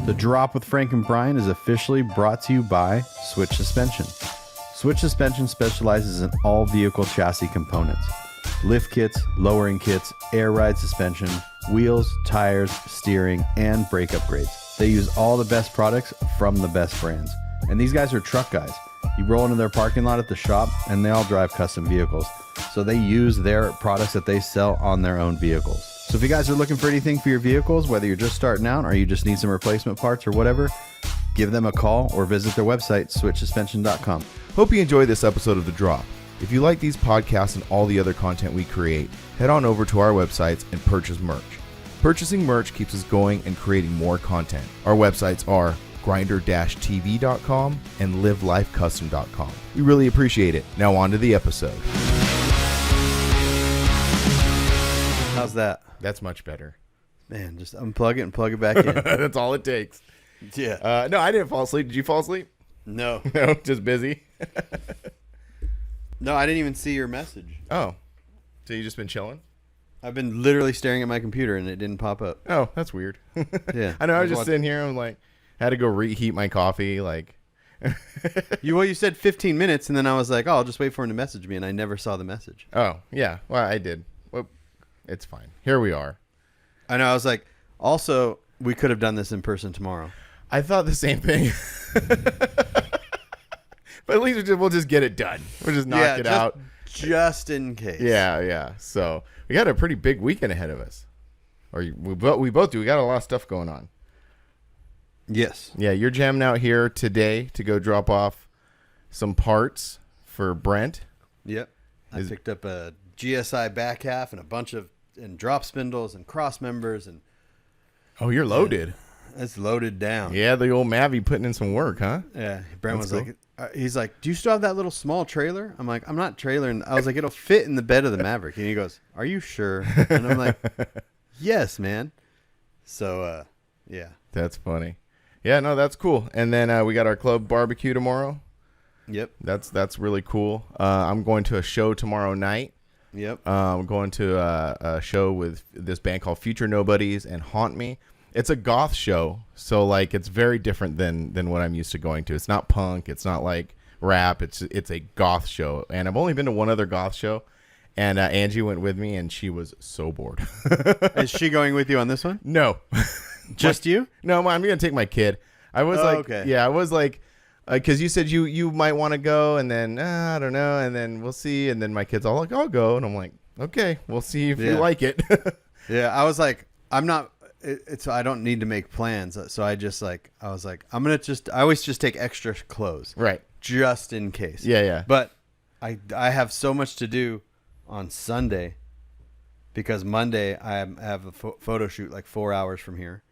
The Drop with Frank and Brian is officially brought to you by Switch Suspension. Switch Suspension specializes in all vehicle chassis components. Lift kits, lowering kits, air ride suspension, wheels, tires, steering, and brake upgrades. They use all the best products from the best brands. And these guys are truck guys. You roll into their parking lot at the shop, and they all drive custom vehicles. So they use their products that they sell on their own vehicles. So if you guys are looking for anything for your vehicles, whether you're just starting out or you just need some replacement parts or whatever, give them a call or visit their website, switchsuspension.com. Hope you enjoyed this episode of The Drop. If you like these podcasts and all the other content we create, head on over to our websites and purchase merch. Purchasing merch keeps us going and creating more content. Our websites are grinder-tv.com and livelifecustom.com. We really appreciate it. Now on to the episode. How's that? That's much better. Man, just unplug it and plug it back in. That's all it takes. Yeah. No, I didn't fall asleep. Did you fall asleep? No. No, just busy. No, I didn't even see your message. Oh, so you just been chilling? I've been literally staring at my computer and it didn't pop up. Oh, that's weird. Yeah. I know. I was just sitting here. I'm like, had to go reheat my coffee. Like, you said 15 minutes, and then I was like, oh, I'll just wait for him to message me, and I never saw the message. Oh, yeah. Well, I did. Well, it's fine. Here we are. I know. I was like, also, we could have done this in person tomorrow. I thought the same thing. But at least we'll just get it done. We'll just knock it out. Just in case. Yeah. So we got a pretty big weekend ahead of us. Or we both do. We got a lot of stuff going on. Yes. Yeah, you're jamming out here today to go drop off some parts for Brent. Yep. I picked up a GSI back half and a bunch of drop spindles and cross members. And oh, you're loaded. It's loaded down. Yeah, the old Mavi putting in some work, huh? Yeah. Brent was cool. He's like, do you still have that little small trailer? I'm like, I'm not trailering. I was like, it'll fit in the bed of the Maverick. And he goes, are you sure? And I'm like, yes, man. So, yeah. That's funny. Yeah, no, that's cool. And then we got our club barbecue tomorrow. Yep. That's really cool. I'm going to a show tomorrow night. Yep. I'm going to a show with this band called Future Nobodies and Haunt Me. It's a goth show, so like it's very different than what I'm used to going to. It's not punk. It's not like rap. It's a goth show, and I've only been to one other goth show. And Angie went with me, and she was so bored. Is she going with you on this one? No. Just you? No, I'm going to take my kid. I was okay. Yeah, I was like, because you said you might want to go, and then, I don't know, and then we'll see. And then my kid's all like, I'll go. And I'm like, okay, we'll see if you like it. Yeah, I was like, I'm not, I don't need to make plans. So I was like, I always just take extra clothes. Right. Just in case. Yeah. But I have so much to do on Sunday because Monday I have a photo shoot like 4 hours from here.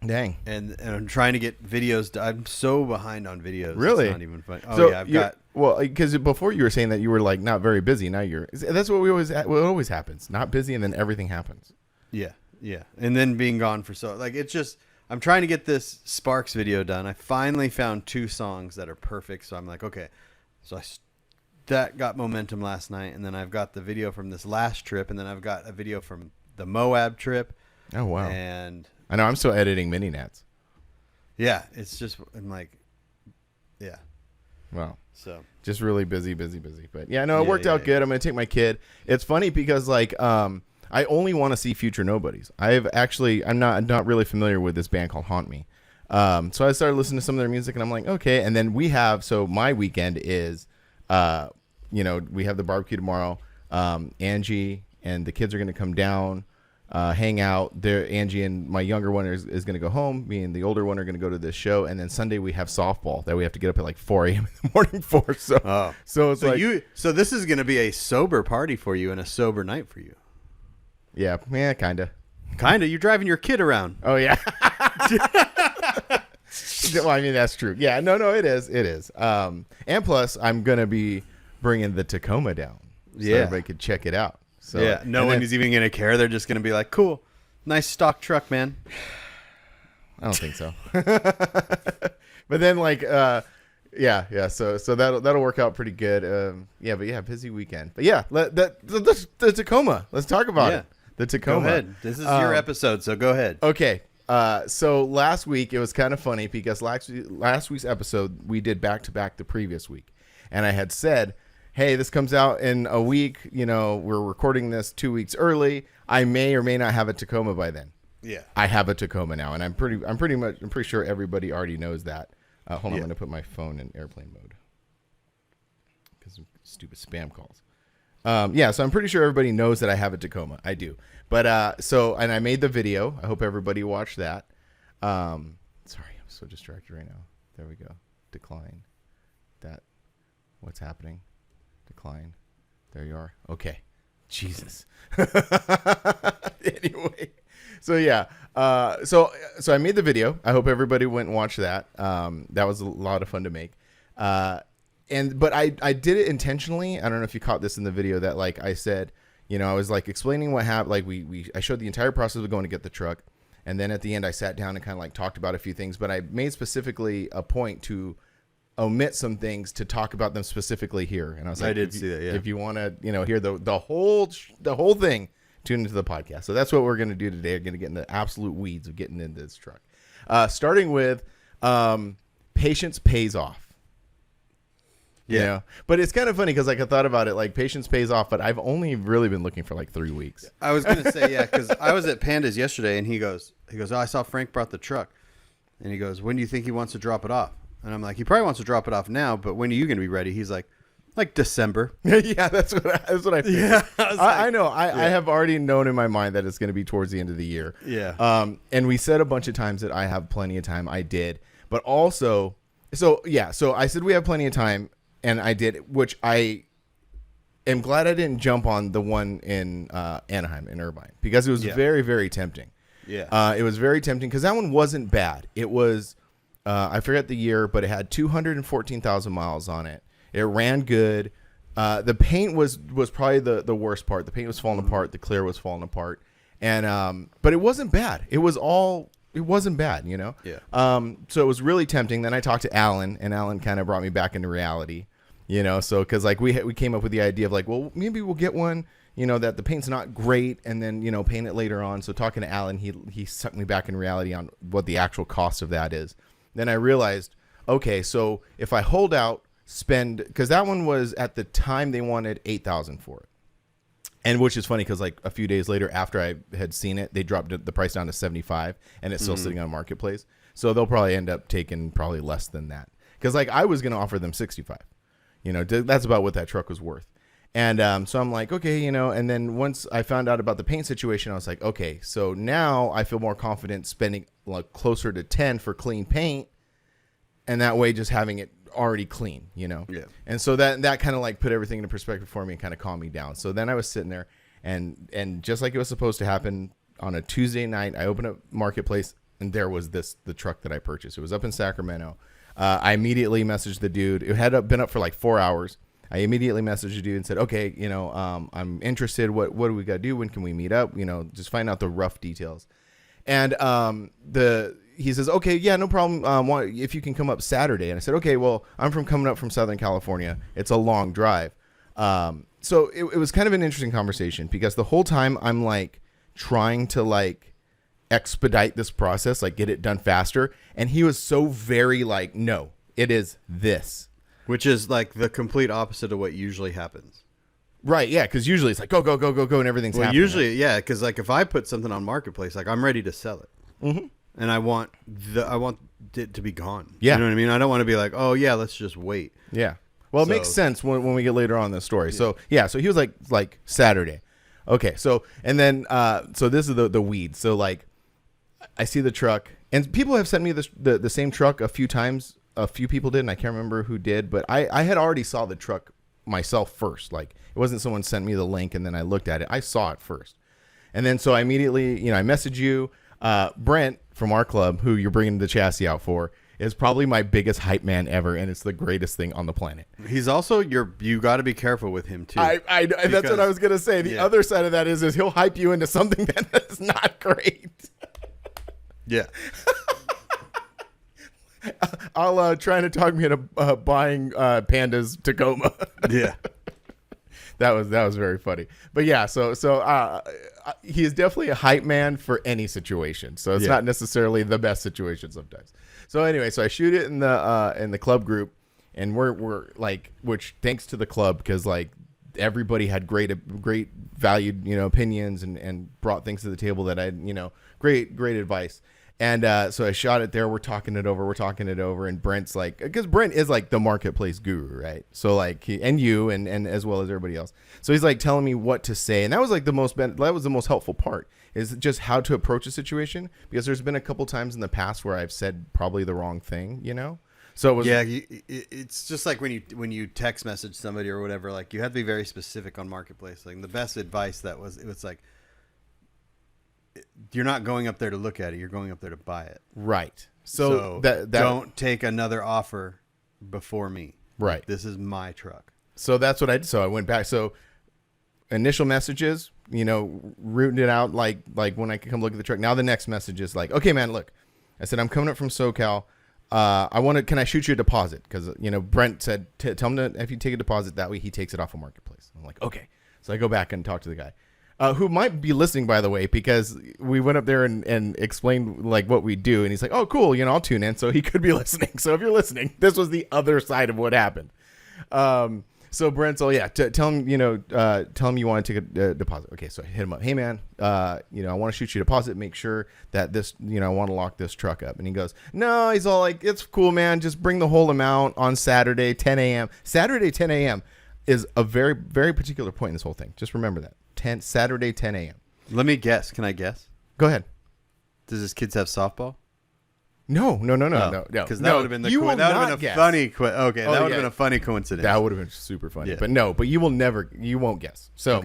Dang. And I'm trying to get videos. I'm so behind on videos. Really? It's not even funny. Oh, so yeah. I've got. Well, because before you were saying that you were like not very busy. Now that's what what always happens. Not busy, and then everything happens. Yeah. And then being gone for it's just, I'm trying to get this Sparks video done. I finally found 2 songs that are perfect. So I'm like, okay. So that got momentum last night. And then I've got the video from this last trip. And then I've got a video from the Moab trip. Oh, wow. And I know I'm still editing mini nats. Yeah. It's just, I'm like, yeah. Wow. So just really busy. But yeah, no, it worked out good. I'm going to take my kid. It's funny because I only want to see Future Nobodies. I'm not really familiar with this band called Haunt Me. So I started listening to some of their music and I'm like, okay. And then my weekend is, we have the barbecue tomorrow. Angie and the kids are going to come down, hang out there. Angie and my younger one is going to go home. Me and the older one are going to go to this show. And then Sunday we have softball that we have to get up at like 4 a.m. in the morning for. So this is going to be a sober party for you and a sober night for you. Yeah, kind of. You're driving your kid around. Oh, yeah. Well, I mean, that's true. Yeah, no, it is. And plus, I'm going to be bringing the Tacoma down so everybody could check it out. So, yeah, no one is even going to care. They're just going to be like, cool, nice stock truck, man. I don't think so. But then, yeah. So that'll work out pretty good. Busy weekend. But yeah, the Tacoma. Let's talk about it. The Tacoma. Go ahead. This is your episode, so go ahead. Okay. So last week it was kind of funny because last week's episode we did back to back the previous week, and I had said, hey, this comes out in a week. You know, we're recording this 2 weeks early. I may or may not have a Tacoma by then. Yeah, I have a Tacoma now, and I'm pretty sure everybody already knows that. Hold on, I'm gonna put my phone in airplane mode because of stupid spam calls. So I'm pretty sure everybody knows that I have a Tacoma. I do, but and I made the video. I hope everybody watched that. Sorry, I'm so distracted right now. There we go. Decline. That. What's happening? Decline. There you are. Okay. Jesus. Anyway. So yeah, so I made the video. I hope everybody went and watched that. That was a lot of fun to make. But I did it intentionally. I don't know if you caught this in the video that like I said, you know, I was like explaining what happened. Like I showed the entire process of going to get the truck, and then at the end I sat down and kind of like talked about a few things. But I made specifically a point to omit some things to talk about them specifically here. And I was like, I did see that. Yeah. If you want to, you know, hear the whole thing, tune into the podcast. So that's what we're going to do today. We're going to get in the absolute weeds of getting into this truck. Starting with patience pays off. Yeah. You know? But it's kind of funny because like I thought about it, like patience pays off, but I've only really been looking for like 3 weeks. I was going to say, yeah, because I was at Panda's yesterday and he goes, oh, I saw Frank brought the truck. And he goes, when do you think he wants to drop it off? And I'm like, he probably wants to drop it off now, but when are you going to be ready? He's like December. Yeah, that's what I figured. Yeah, I know. I have already known in my mind that it's going to be towards the end of the year. Yeah. And we said a bunch of times that I have plenty of time. I did. But also, so I said we have plenty of time, and I did, which I am glad I didn't jump on the one in Anaheim, in Irvine, because it was very, very tempting. Yeah. It was very tempting because that one wasn't bad. It was, I forget the year, but it had 214,000 miles on it. It ran good. The paint was probably the worst part. The paint was falling apart. The clear was falling apart. And but it wasn't bad. It wasn't bad, you know? Yeah. So it was really tempting. Then I talked to Alan, and Alan kind of brought me back into reality, you know? So because like we came up with the idea of like, well, maybe we'll get one, you know, that the paint's not great, and then, you know, paint it later on. So talking to Alan, he sucked me back in reality on what the actual cost of that is. Then I realized, okay, so if I hold out, because that one was at the time they wanted $8,000 for it, and which is funny because like a few days later after I had seen it, they dropped the price down to $75, and it's still sitting on Marketplace. So they'll probably end up taking probably less than that, because like I was going to offer them $65. You know, that's about what that truck was worth. And so I'm like, okay, you know, and then once I found out about the paint situation, I was like, okay, so now I feel more confident spending like closer to 10 for clean paint, and that way just having it already clean, you know? Yeah. And so that kind of like put everything into perspective for me and kind of calmed me down. So then I was sitting there, and just like it was supposed to happen on a Tuesday night, I opened up Marketplace, and there was the truck that I purchased. It was up in Sacramento. I immediately messaged the dude. It had been up for like 4 hours. I immediately messaged the dude and said, okay, you know, I'm interested. What do we got to do? When can we meet up? You know, just find out the rough details. And he says, okay, yeah, no problem. If you can come up Saturday. And I said, okay, well, I'm coming up from Southern California. It's a long drive. So it was kind of an interesting conversation, because the whole time I'm like trying to like expedite this process, like get it done faster. And he was so very like, no, it is this. Which is like the complete opposite of what usually happens. Right, yeah, because usually it's like go, go, go, go, go, and everything's happening. Usually, yeah, because like if I put something on Marketplace, like I'm ready to sell it. Mm-hmm. And I want it to be gone. Yeah. You know what I mean? I don't want to be like, oh, yeah, let's just wait. Yeah. Well, it makes sense when we get later on in the story. Yeah. So he was like Saturday. Okay. So, and then, so this is the weeds. So like I see the truck, and people have sent me the same truck a few times. A few people did, and I can't remember who did, but I had already saw the truck myself first. Like it wasn't someone sent me the link and then I looked at it. I saw it first. And then, so I immediately, you know, I messaged you, Brent from our club, who you're bringing the chassis out for, is probably my biggest hype man ever, and it's the greatest thing on the planet. He's also you got to be careful with him too. That's what I was gonna say. The other side of that is he'll hype you into something that is not great. Yeah. I'll trying to talk me into buying Panda's Tacoma. Yeah. That was very funny. But yeah, so he is definitely a hype man for any situation. So it's not necessarily the best situation sometimes. So anyway, so I shoot it in the club group, and we're like, which thanks to the club, because like everybody had great valued, opinions and brought things to the table that I, great advice. And so I shot it there. We're talking it over. And Brent's like, because Brent is like the marketplace guru, right? So like and as well as everybody else. So he's like telling me what to say. And that was like the most helpful part, is just how to approach a situation. Because there's been a couple times in the past where I've said probably the wrong thing, So it was, it's just like when you text message somebody or whatever, like you have to be very specific on marketplace. Like the best advice it was like, you're not going up there to look at it. You're going up there to buy it. Right. So that don't take another offer before me. Right. Like, this is my truck. So that's what I did. So I went back. So initial messages, rooting it out like when I could come look at the truck. Now the next message is like, okay, man, look. I said, I'm coming up from SoCal. Can I shoot you a deposit? Because, Brent said, tell him if you take a deposit, that way he takes it off a marketplace. I'm like, okay. So I go back and talk to the guy. Who might be listening, by the way, because we went up there and explained like what we do, and he's like, "Oh, cool, I'll tune in." So he could be listening. So if you're listening, this was the other side of what happened. So Brent's, tell him, tell him you want to take a deposit. Okay, so I hit him up. Hey man, I want to shoot you a deposit. Make sure that this, I want to lock this truck up. And he goes, no, he's all like, it's cool, man. Just bring the whole amount on Saturday, 10 a.m. Saturday, 10 a.m. is a very, very particular point in this whole thing. Just remember that. Saturday, 10 a.m. Let me guess. Can I guess? Go ahead. Does his kids have softball? No. Because that would have been the funny. That would have been a funny coincidence. That would have been super funny. Yeah. But you won't guess. So,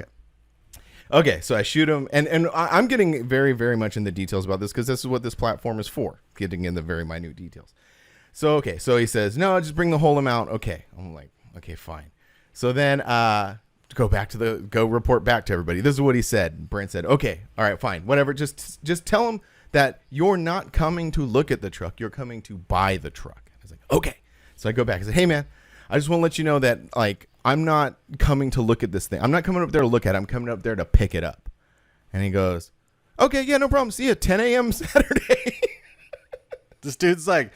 okay. So I shoot him, and I'm getting very, very much in the details about this because this is what this platform is for, getting in the very minute details. So he says, no, just bring the whole amount. Okay, I'm like, okay, fine. So then go report back to everybody. This is what he said. Brent said, okay, all right, fine, whatever. Just tell him that you're not coming to look at the truck. You're coming to buy the truck. I was like, okay. So I go back. I said, hey man, I just want to let you know that like, I'm not coming to look at this thing. I'm not coming up there to look at it. I'm coming up there to pick it up. And he goes, okay, yeah, no problem. See you at 10 a.m. Saturday. This dude's like,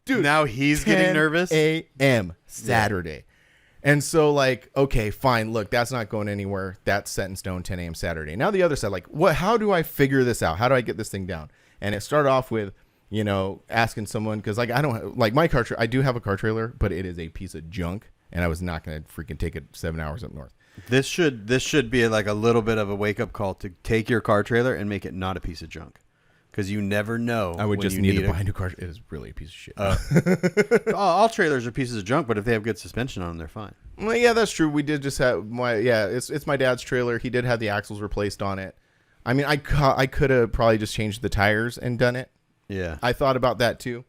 dude, now he's getting nervous. 10 a.m. Saturday. Yeah. And so like, okay, fine. Look, that's not going anywhere. That's set in stone, 10 a.m. Saturday. Now the other side, like, how do I figure this out? How do I get this thing down? And it started off with, asking someone, because like, I don't like my car. I do have a car trailer, but it is a piece of junk. And I was not going to freaking take it 7 hours up north. This should be like a little bit of a wake up call to take your car trailer and make it not a piece of junk. Because you never know. I would just need to buy a new car. It is really a piece of shit. All trailers are pieces of junk, but if they have good suspension on them, they're fine. Well, yeah, that's true. We did just have it's my dad's trailer. He did have the axles replaced on it. I mean, I could have probably just changed the tires and done it. Yeah. I thought about that too.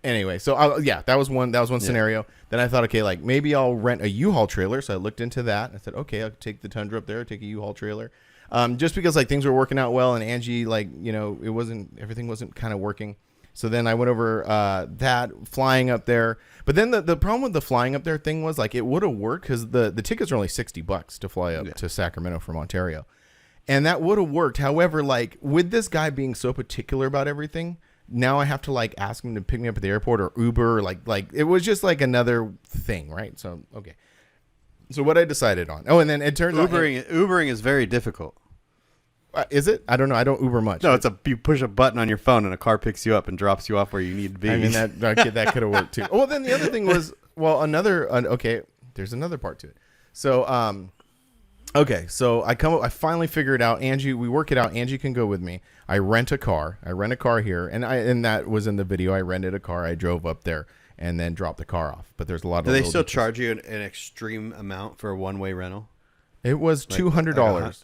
Anyway, so that was one scenario. Then I thought, okay, like maybe I'll rent a U-Haul trailer. So I looked into that. And I said, okay, I'll take the Tundra up there, take a U-Haul trailer. Just because like things were working out well, and Angie, like, everything wasn't kind of working. So then I went over that flying up there. But then the problem with the flying up there thing was like it would have worked because the tickets are only $60 to fly up to Sacramento from Ontario, and that would have worked. However, like with this guy being so particular about everything, now I have to like ask him to pick me up at the airport or Uber, or like it was just like another thing, right? So okay. So what I decided on. Oh, and then it turns out Ubering is very difficult. Is it? I don't know. I don't Uber much. No, you push a button on your phone and a car picks you up and drops you off where you need to be. I mean, that could have worked too. Well, then the other thing was, okay, there's another part to it. So, okay, so I finally figure it out. Angie, we work it out. Angie can go with me. I rent a car here, and that was in the video. I rented a car. I drove up there and then dropped the car off. But there's a lot of. Do they still charge you an extreme amount for a one-way rental? It was $200.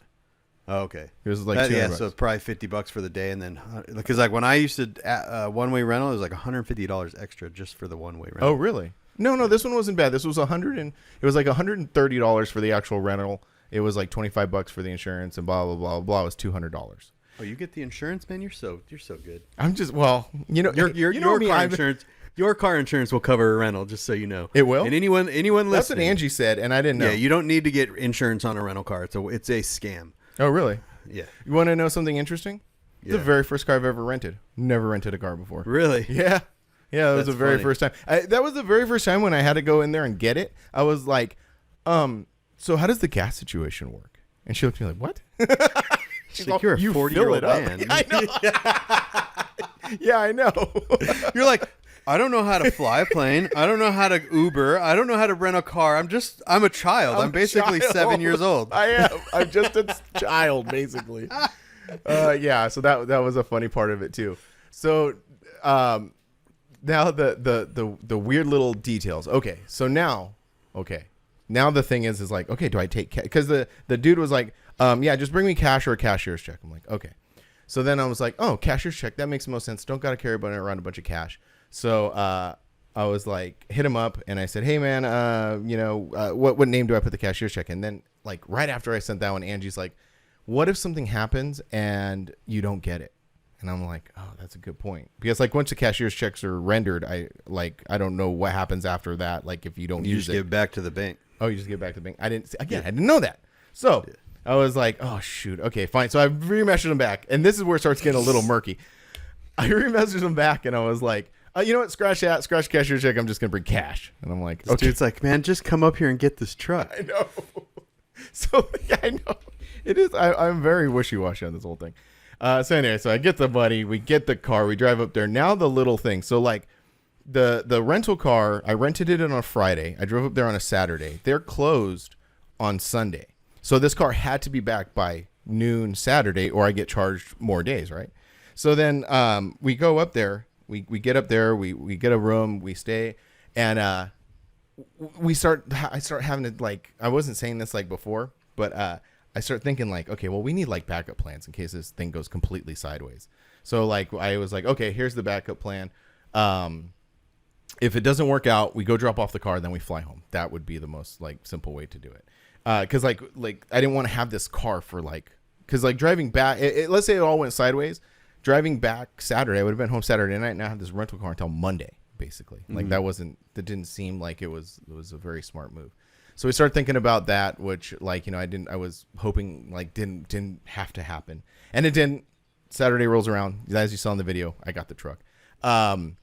Oh, okay. It was like $200. So probably $50 for the day, and then because like when I used to one-way rental, it was like $150 extra just for the one-way rental. Oh, really? No, this one wasn't bad. This was like $130 for the actual rental. It was like $25 for the insurance, and blah blah blah blah. It was $200. Oh, you get the insurance, man. You're so good. I'm just your me, car insurance. Your car insurance will cover a rental, just so you know. It will? And anyone listening. That's what Angie said, and I didn't know. Yeah, you don't need to get insurance on a rental car. It's a scam. Oh, really? Yeah. You want to know something interesting? Yeah. The very first car I've ever rented. Never rented a car before. Really? Yeah. Yeah, that was the very funny. first time. That was the very first time when I had to go in there and get it. I was like, so how does the gas situation work? And she looked at me like, what? She's like, you're a 40-year-old man. I know. Yeah, I know. You're like, I don't know how to fly a plane. I don't know how to Uber. I don't know how to rent a car. I'm a child. I'm basically 7 years old. I am. I'm just a child, basically. Yeah, so that was a funny part of it too. So now the weird little details. Okay, so now the thing is like, okay, do I take cash? Because the dude was like, yeah, just bring me cash or a cashier's check. I'm like, okay. So then I was like, oh, cashier's check. That makes the most sense. Don't got to carry around a bunch of cash. So I was like, hit him up and I said, hey man, what name do I put the cashier's check? And then like right after I sent that one, Angie's like, what if something happens and you don't get it? And I'm like, oh, that's a good point. Because like once the cashier's checks are rendered, I don't know what happens after that. Like if you don't You use just it. give it back to the bank. Oh, you just give it back to the bank. I didn't know that. So I was like, oh shoot. Okay, fine. So I remessaged him back. And this is where it starts getting a little murky. I remessaged him back and I was like, you know what? Scratch cashier's check. I'm just going to bring cash. And I'm like, okay. Dude's like, man, just come up here and get this truck. I know. So yeah, I know. It is. I'm very wishy-washy on this whole thing. So anyway, so I get the buddy. We get the car. We drive up there. Now the little thing. So like the rental car, I rented it on a Friday. I drove up there on a Saturday. They're closed on Sunday. So this car had to be back by noon Saturday or I get charged more days, right? So then we go up there. We get up there. We get a room. We stay. And I start having to like, I wasn't saying this like before, but I start thinking like, okay, well, we need like backup plans in case this thing goes completely sideways. So like, I was like, okay, here's the backup plan. If it doesn't work out, we go drop off the car, then we fly home. That would be the most like simple way to do it. Cause like I didn't want to have this car for like, cause like driving back, let's say it all went sideways, driving back Saturday, I would have been home Saturday night and I have this rental car until Monday, basically. Like that didn't seem like it was a very smart move. So we started thinking about that, which like, I was hoping like didn't have to happen. And it didn't. Saturday rolls around. As you saw in the video, I got the truck. And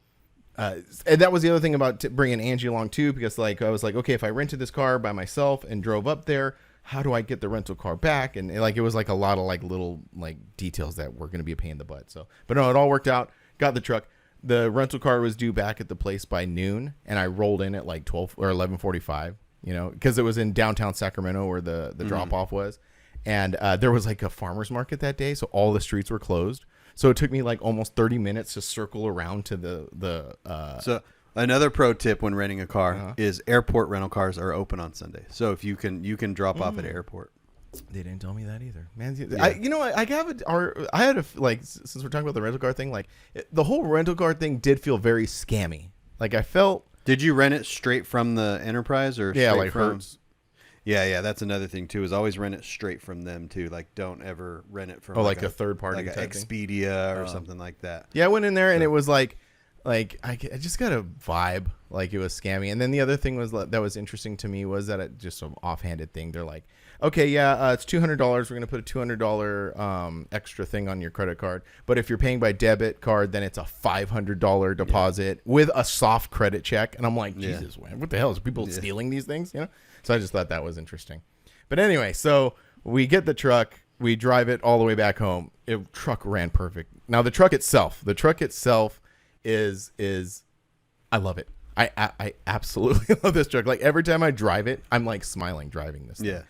that was the other thing about bringing Angie along too, because like, I was like, okay, if I rented this car by myself and drove up there, how do I get the rental car back? And like, it was like a lot of like little like details that were going to be a pain in the butt. So, but no, it all worked out. Got the truck. The rental car was due back at the place by noon. And I rolled in at like 12 or 11:45. Because it was in downtown Sacramento where the drop off was. And there was like a farmer's market that day. So all the streets were closed. So it took me like almost 30 minutes to circle around to the So another pro tip when renting a car is airport rental cars are open on Sunday. So if you can drop off at airport. They didn't tell me that either, man. Yeah. I had a like, since we're talking about the rental car thing, like the whole rental car thing did feel very scammy. Like I felt. Did you rent it straight from the Enterprise or Yeah, straight like from Hertz. Yeah, that's another thing too. Is always rent it straight from them too. Like don't ever rent it from like a third party, like type Expedia or something like that. Yeah, I went in there and it was like I just got a vibe like it was scammy. And then the other thing was that was interesting to me was that it just some offhanded thing. They're like, okay, yeah, it's $200. We're gonna put a $200 extra thing on your credit card. But if you're paying by debit card, then it's a $500 deposit with a soft credit check. And I'm like, Jesus, man, what the hell is people stealing these things? So I just thought that was interesting. But anyway, so we get the truck, we drive it all the way back home. Truck ran perfect. Now the truck itself is I love it. I absolutely love this truck. Like every time I drive it, I'm like smiling driving this thing. Yeah.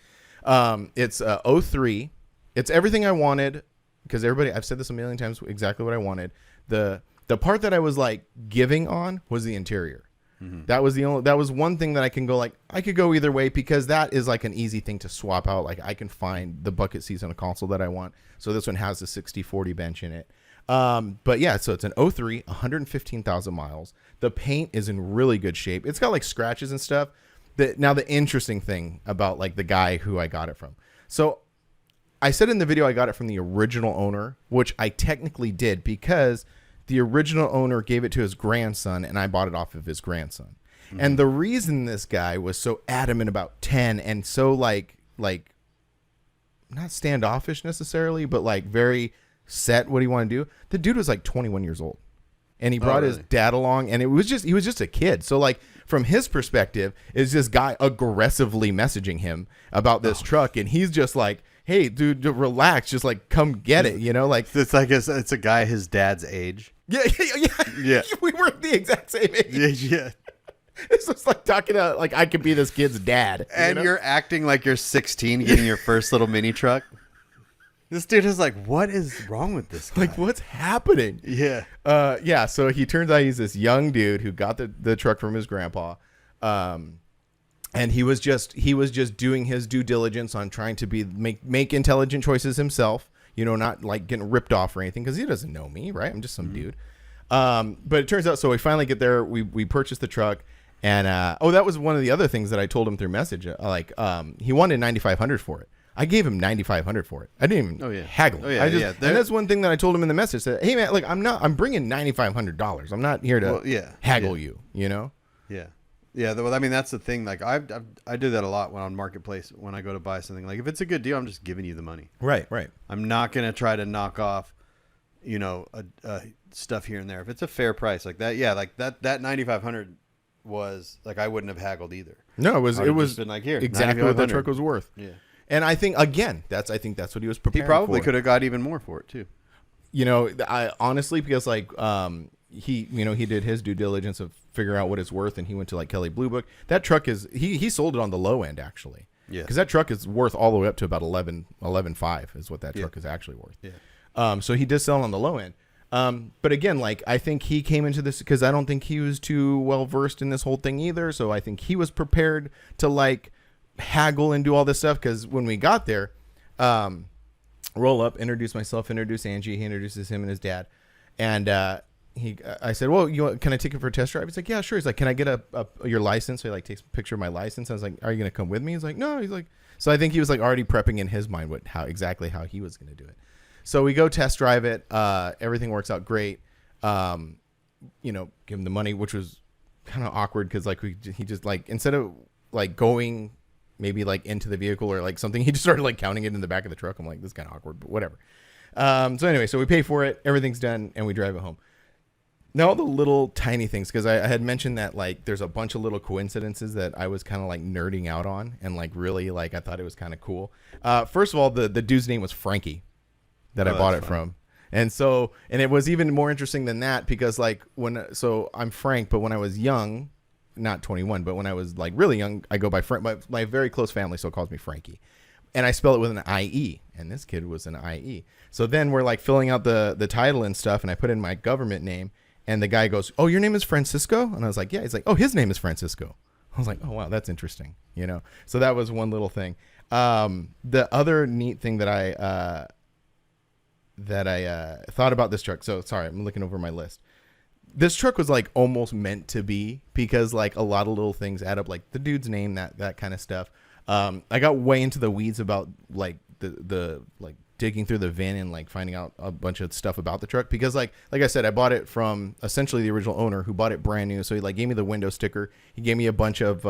It's 03. It's everything I wanted because I've said this a million times, exactly what I wanted. The part that I was like giving on was the interior. Mm-hmm. That was one thing that I can go like, I could go either way because that is like an easy thing to swap out. Like I can find the bucket seats on a console that I want. So this one has the 60/40 bench in it. But yeah, so it's an 03, 115,000 miles. The paint is in really good shape. It's got like scratches and stuff. Now the interesting thing about like the guy who I got it from. So I said in the video I got it from the original owner, which I technically did because The original owner gave it to his grandson, and I bought it off of his grandson. Mm-hmm. And the reason this guy was so adamant about 10 and so like not standoffish necessarily, but like very set what he wanted to do. The dude was like 21 years old, and he brought his dad along, and he was just a kid. So like from his perspective, is this guy aggressively messaging him about this truck, and he's just like, hey, dude, relax, just like come get it, you know, like it's like it's a guy his dad's age. Yeah. We were the exact same age. Yeah. It's just like talking about like I could be this kid's dad, and you're acting like you're 16, getting your first little mini truck. This dude is like, what is wrong with this guy? Like, what's happening? Yeah. Yeah. So he turns out he's this young dude who got the truck from his grandpa. And he was just doing his due diligence on trying to make intelligent choices himself, you know, not like getting ripped off or anything, because he doesn't know me, right? I'm just some dude. But it turns out, so we finally get there. We purchased the truck, and that was one of the other things that I told him through message. He wanted $9,500 for it. I gave him $9,500 for it. I didn't even haggle. And that's one thing that I told him in the message. Said, hey man, like I'm bringing $9,500. I'm not here to haggle you. You know? Yeah. Yeah, well, I mean, that's the thing. Like, I do that a lot when on Marketplace when I go to buy something. Like, if it's a good deal, I'm just giving you the money. Right. I'm not going to try to knock off, you know, stuff here and there. If it's a fair price like that, like that $9,500 was like I wouldn't have haggled either. No, it was been like, here, exactly what the truck was worth. Yeah, and I think that's what he was preparing. He probably for. could have got even more for it too. You know, I honestly, because like he did his due diligence of figuring out what it's worth, and he went to like Kelley Blue Book. That truck is he sold it on the low end actually. Yeah, because that truck is worth all the way up to about 11.5 is what that truck is actually worth. Yeah. So he did sell it on the low end. But again, like I think he came into this because I don't think he was too well versed in this whole thing either. So I think he was prepared to like haggle and do all this stuff. Because when we got there, roll up, introduce myself, introduce Angie. He introduces him and his dad, and I said, well, can I take it for a test drive? He's like, yeah, sure. He's like, can I get your license? So he like takes a picture of my license. I was like, are you gonna come with me? He's like, no. He's like, so I think he was like already prepping in his mind exactly how he was gonna do it. So we go test drive it. Everything works out great. Give him the money, which was kind of awkward because like he just like instead of like going maybe like into the vehicle or like something, he just started like counting it in the back of the truck. I'm like, this is kind of awkward, but whatever. So anyway, so we pay for it. Everything's done, and we drive it home. Now all the little tiny things, because I had mentioned that like there's a bunch of little coincidences that I was kind of like nerding out on, and like really like I thought it was kind of cool. First of all, the dude's name was Frankie that I bought it from. And it was even more interesting than that because like so I'm Frank, but when I was young, not 21, but when I was like really young, I go by Frank. My very close family still calls me Frankie, and I spell it with an IE, and this kid was an IE. So then we're like filling out the title and stuff, and I put in my government name, and the guy goes, oh, your name is Francisco? And I was like, yeah. He's like, oh, his name is Francisco. I was like, oh wow, that's interesting, you know. So that was one little thing. The other neat thing that I thought about this truck. So sorry, I'm looking over my list. This truck was like almost meant to be because like a lot of little things add up, like the dude's name, that kind of stuff. I got way into the weeds about like the like digging through the VIN and like finding out a bunch of stuff about the truck because like I said, I bought it from essentially the original owner who bought it brand new. So he like gave me the window sticker. He gave me a bunch of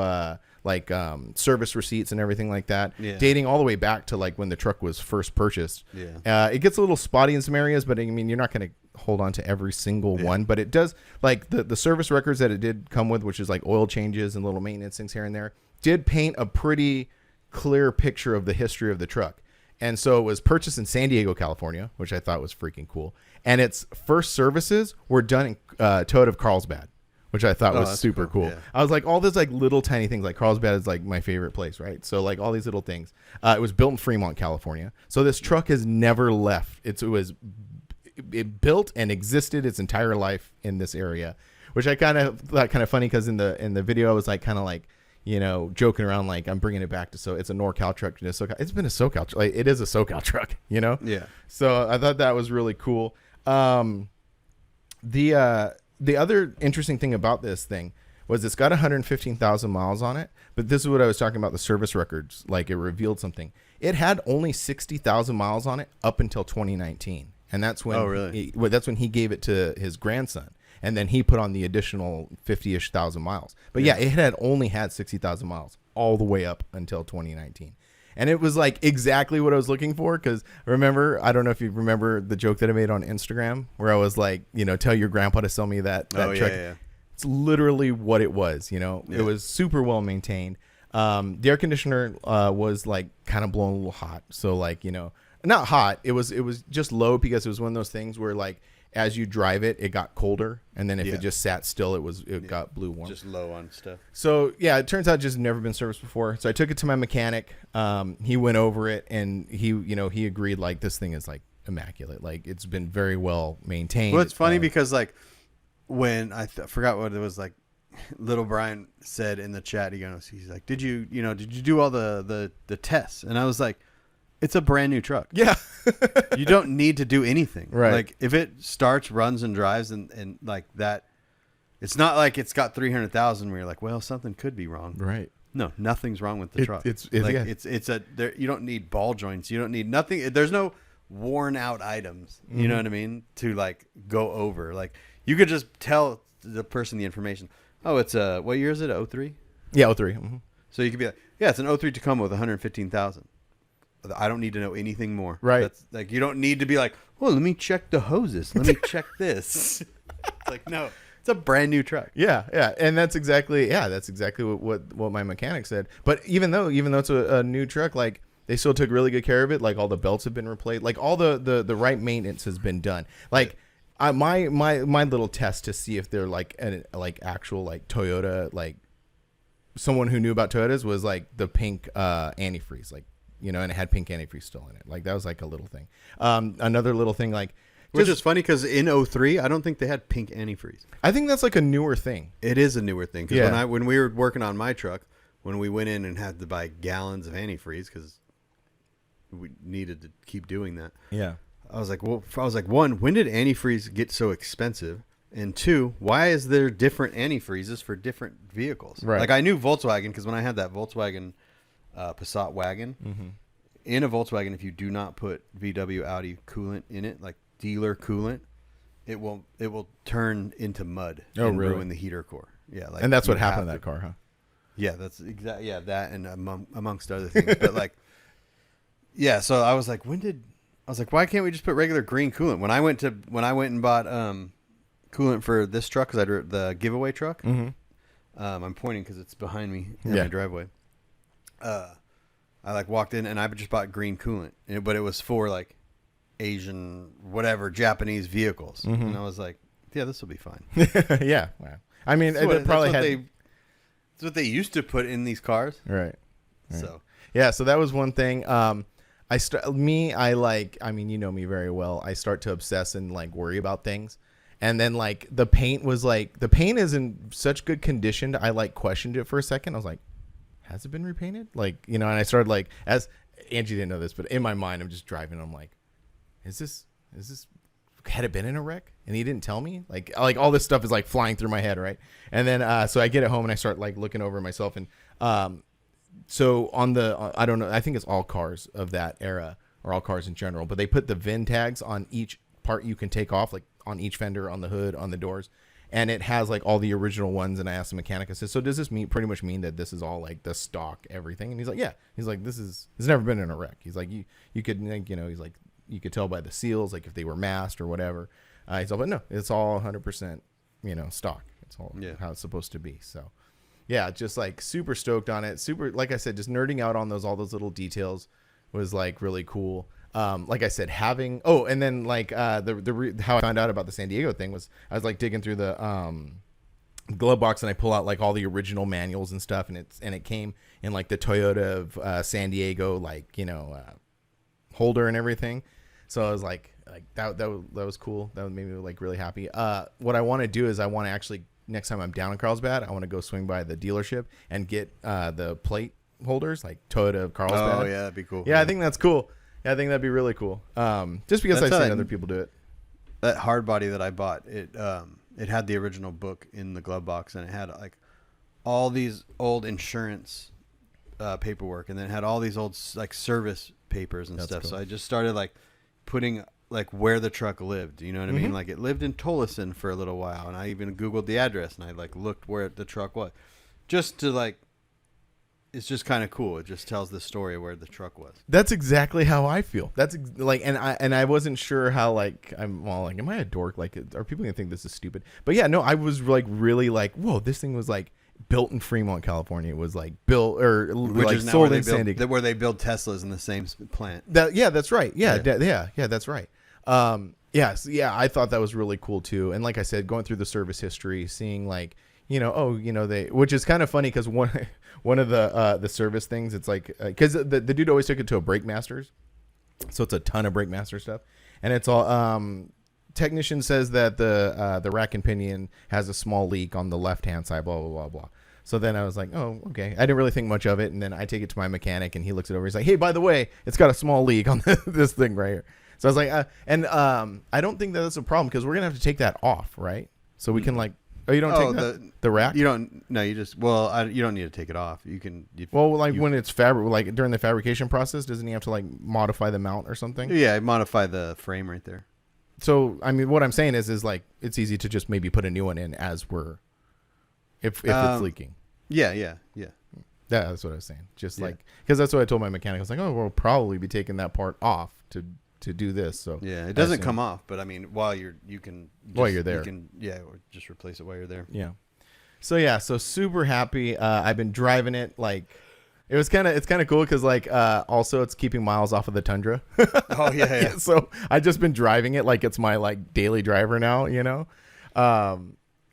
service receipts and everything like that, dating all the way back to like when the truck was first purchased. It gets a little spotty in some areas, but I mean, you're not going to hold on to every single one, but it does like the service records that it did come with, which is like oil changes and little maintenance things here and there, did paint a pretty clear picture of the history of the truck. And so it was purchased in San Diego, California, which I thought was freaking cool. And its first services were done in Toyota of Carlsbad, which I thought was super cool. Yeah. I was like, all those like little tiny things, like Carlsbad is like my favorite place, right? So like all these little things. It was built in Fremont, California. So this truck has never left. It built and existed its entire life in this area, which I kind of thought kind of funny because in the video I was like kind of like, you know, joking around like I'm bringing it back to it's a NorCal truck to SoCal. It's been a SoCal like it is a SoCal truck, you know? Yeah. So I thought that was really cool. The other interesting thing about this thing was it's got 115,000 miles on it, but this is what I was talking about, the service records, like it revealed something. It had only 60,000 miles on it up until 2019. and that's when really? That's when he gave it to his grandson, and then he put on the additional 50-ish thousand miles. But yeah, it had only had 60,000 miles all the way up until 2019. And it was like exactly what I was looking for. Because remember, I don't know if you remember the joke that I made on Instagram where I was like, tell your grandpa to sell me that truck. Yeah. It's literally what it was. Yeah. It was super well maintained. The air conditioner was like kind of blowing a little hot. So like, not hot. It was just low because it was one of those things where like as you drive it, it got colder. And then if it just sat still, it got blue warm. Just low on stuff. So yeah, it turns out just never been serviced before. So I took it to my mechanic. He went over it and he agreed like this thing is like immaculate. Like it's been very well maintained. Well, it's funny because like when I forgot what it was like, little Brian said in the chat, he's like, did you do all the tests? And I was like, it's a brand new truck. Yeah. You don't need to do anything. Right. Like if it starts, runs and drives and like that, it's not like it's got 300,000 where you're like, well, something could be wrong. Right. No, nothing's wrong with the truck. It's you don't need ball joints. You don't need nothing. There's no worn out items. You know what I mean? To like go over. Like you could just tell the person the information. Oh, it's what year is it? 03? Yeah, 03. Mm-hmm. So you could be like, yeah, it's an 03 Tacoma with 115,000. I don't need to know anything more. Right. That's like you don't need to be like, well, let me check the hoses. Let me check this. It's like no, it's a brand new truck. Yeah, and that's exactly what my mechanic said. But even though it's a new truck, like they still took really good care of it. Like all the belts have been replaced. Like all the right maintenance has been done. Like my little test to see if they're like an actual like Toyota, like someone who knew about Toyotas was like the pink antifreeze, like. And it had pink antifreeze still in it. Like that was like a little thing. Another little thing, like which is funny because in 03, I don't think they had pink antifreeze. I think that's like a newer thing. It is a newer thing because when we were working on my truck, when we went in and had to buy gallons of antifreeze because we needed to keep doing that. Yeah, I was like, one, when did antifreeze get so expensive? And two, why is there different antifreezes for different vehicles? Right. Like I knew Volkswagen because when I had that Volkswagen. Passat wagon. Mm-hmm. In a Volkswagen, if you do not put VW Audi coolant in it, like dealer coolant, it will turn into mud and ruin the heater core. Yeah, like and that's what happened to that car, huh? Yeah, that's exactly that, and amongst other things. But like, yeah. So I was like, why can't we just put regular green coolant? When I went and bought coolant for this truck because I did the giveaway truck. Mm-hmm. I'm pointing because it's behind me in my driveway. I like walked in and I just bought green coolant, but it was for like Asian, whatever, Japanese vehicles. Mm-hmm. And I was like, yeah, this will be fine. Yeah. Wow. I mean, that's what they used to put in these cars. Right. So, yeah. So that was one thing. I mean, you know me very well. I start to obsess and like worry about things. And then like the paint is in such good condition. I like questioned it for a second. I was like, has it been repainted? Like, and I started like, as Angie didn't know this, but in my mind, I'm just driving. I'm like, is this, had it been in a wreck? And he didn't tell me. Like all this stuff is like flying through my head. Right. And then, so I get it home and I start like looking over myself. And, so on I don't know, I think it's all cars of that era or all cars in general, but they put the VIN tags on each part you can take off, like on each fender, on the hood, on the doors. And it has like all the original ones. And I asked the mechanic, I said, so does this pretty much mean that this is all like the stock, everything? And he's like, yeah. He's like, it's never been in a wreck. He's like, you could, like, he's like, you could tell by the seals, like if they were masked or whatever. He's like, but no, it's all 100%, stock. It's all how it's supposed to be. So yeah, just like super stoked on it. Super, like I said, just nerding out on all those little details was like really cool. Like I said, and then like how I found out about the San Diego thing was I was like digging through the glove box and I pull out like all the original manuals and stuff, and it came in like the Toyota of San Diego, like holder and everything. So I was like that was cool. That made me like really happy. What I want to do is I want to actually next time I'm down in Carlsbad, I want to go swing by the dealership and get the plate holders like Toyota of Carlsbad. Oh yeah, that'd be cool. Yeah, I think that's cool. Yeah, I think that'd be really cool. Just because I've seen other people do it. That hard body that I bought, it had the original book in the glove box, and it had like all these old insurance paperwork, and then it had all these old like service papers and stuff. Cool. So I just started like putting like where the truck lived. You know what I mean? Like it lived in Tolleson for a little while, and I even Googled the address and I like looked where the truck was, just to like. It's just kind of cool. It just tells the story of where the truck was. That's exactly how I feel. That's like, and I wasn't sure how like am I a dork? Like, are people gonna think this is stupid? But yeah, no, I was like really like, whoa, this thing was like built in Fremont, California. It was like built or Which like is now sold where in they build, San Diego. where they build Teslas in the same plant. Yeah, that's right. Yeah, that's right. I thought that was really cool too. And like I said, going through the service history, seeing like, which is kind of funny because one of the service things, it's like because the dude always took it to a brake masters, so it's a ton of brake master stuff, and it's all technician says that the rack and pinion has a small leak on the left hand side, blah blah blah blah. So then I was like, oh, okay. I didn't really think much of it, and then I take it to my mechanic, and he looks it over. He's like, hey, by the way, it's got a small leak on this thing right here. So I was like, I don't think that's a problem because we're gonna have to take that off, right? So we can like. Oh, you don't take the rack? You don't. No, you just. Well, you don't need to take it off. You can. When it's like during the fabrication process, doesn't he have to like modify the mount or something? Yeah, modify the frame right there. So I mean, what I'm saying is like it's easy to just maybe put a new one in as if it's leaking. Yeah. That's what I was saying. Just like because that's what I told my mechanic. I was like, oh, we'll probably be taking that part off to do this. So yeah, it doesn't come off, but I mean, while you're there, or just replace it while you're there. Yeah. So super happy. I've been driving it like it's kind of cool because like also it's keeping miles off of the Tundra. Oh yeah. So I just been driving it like it's my like daily driver now.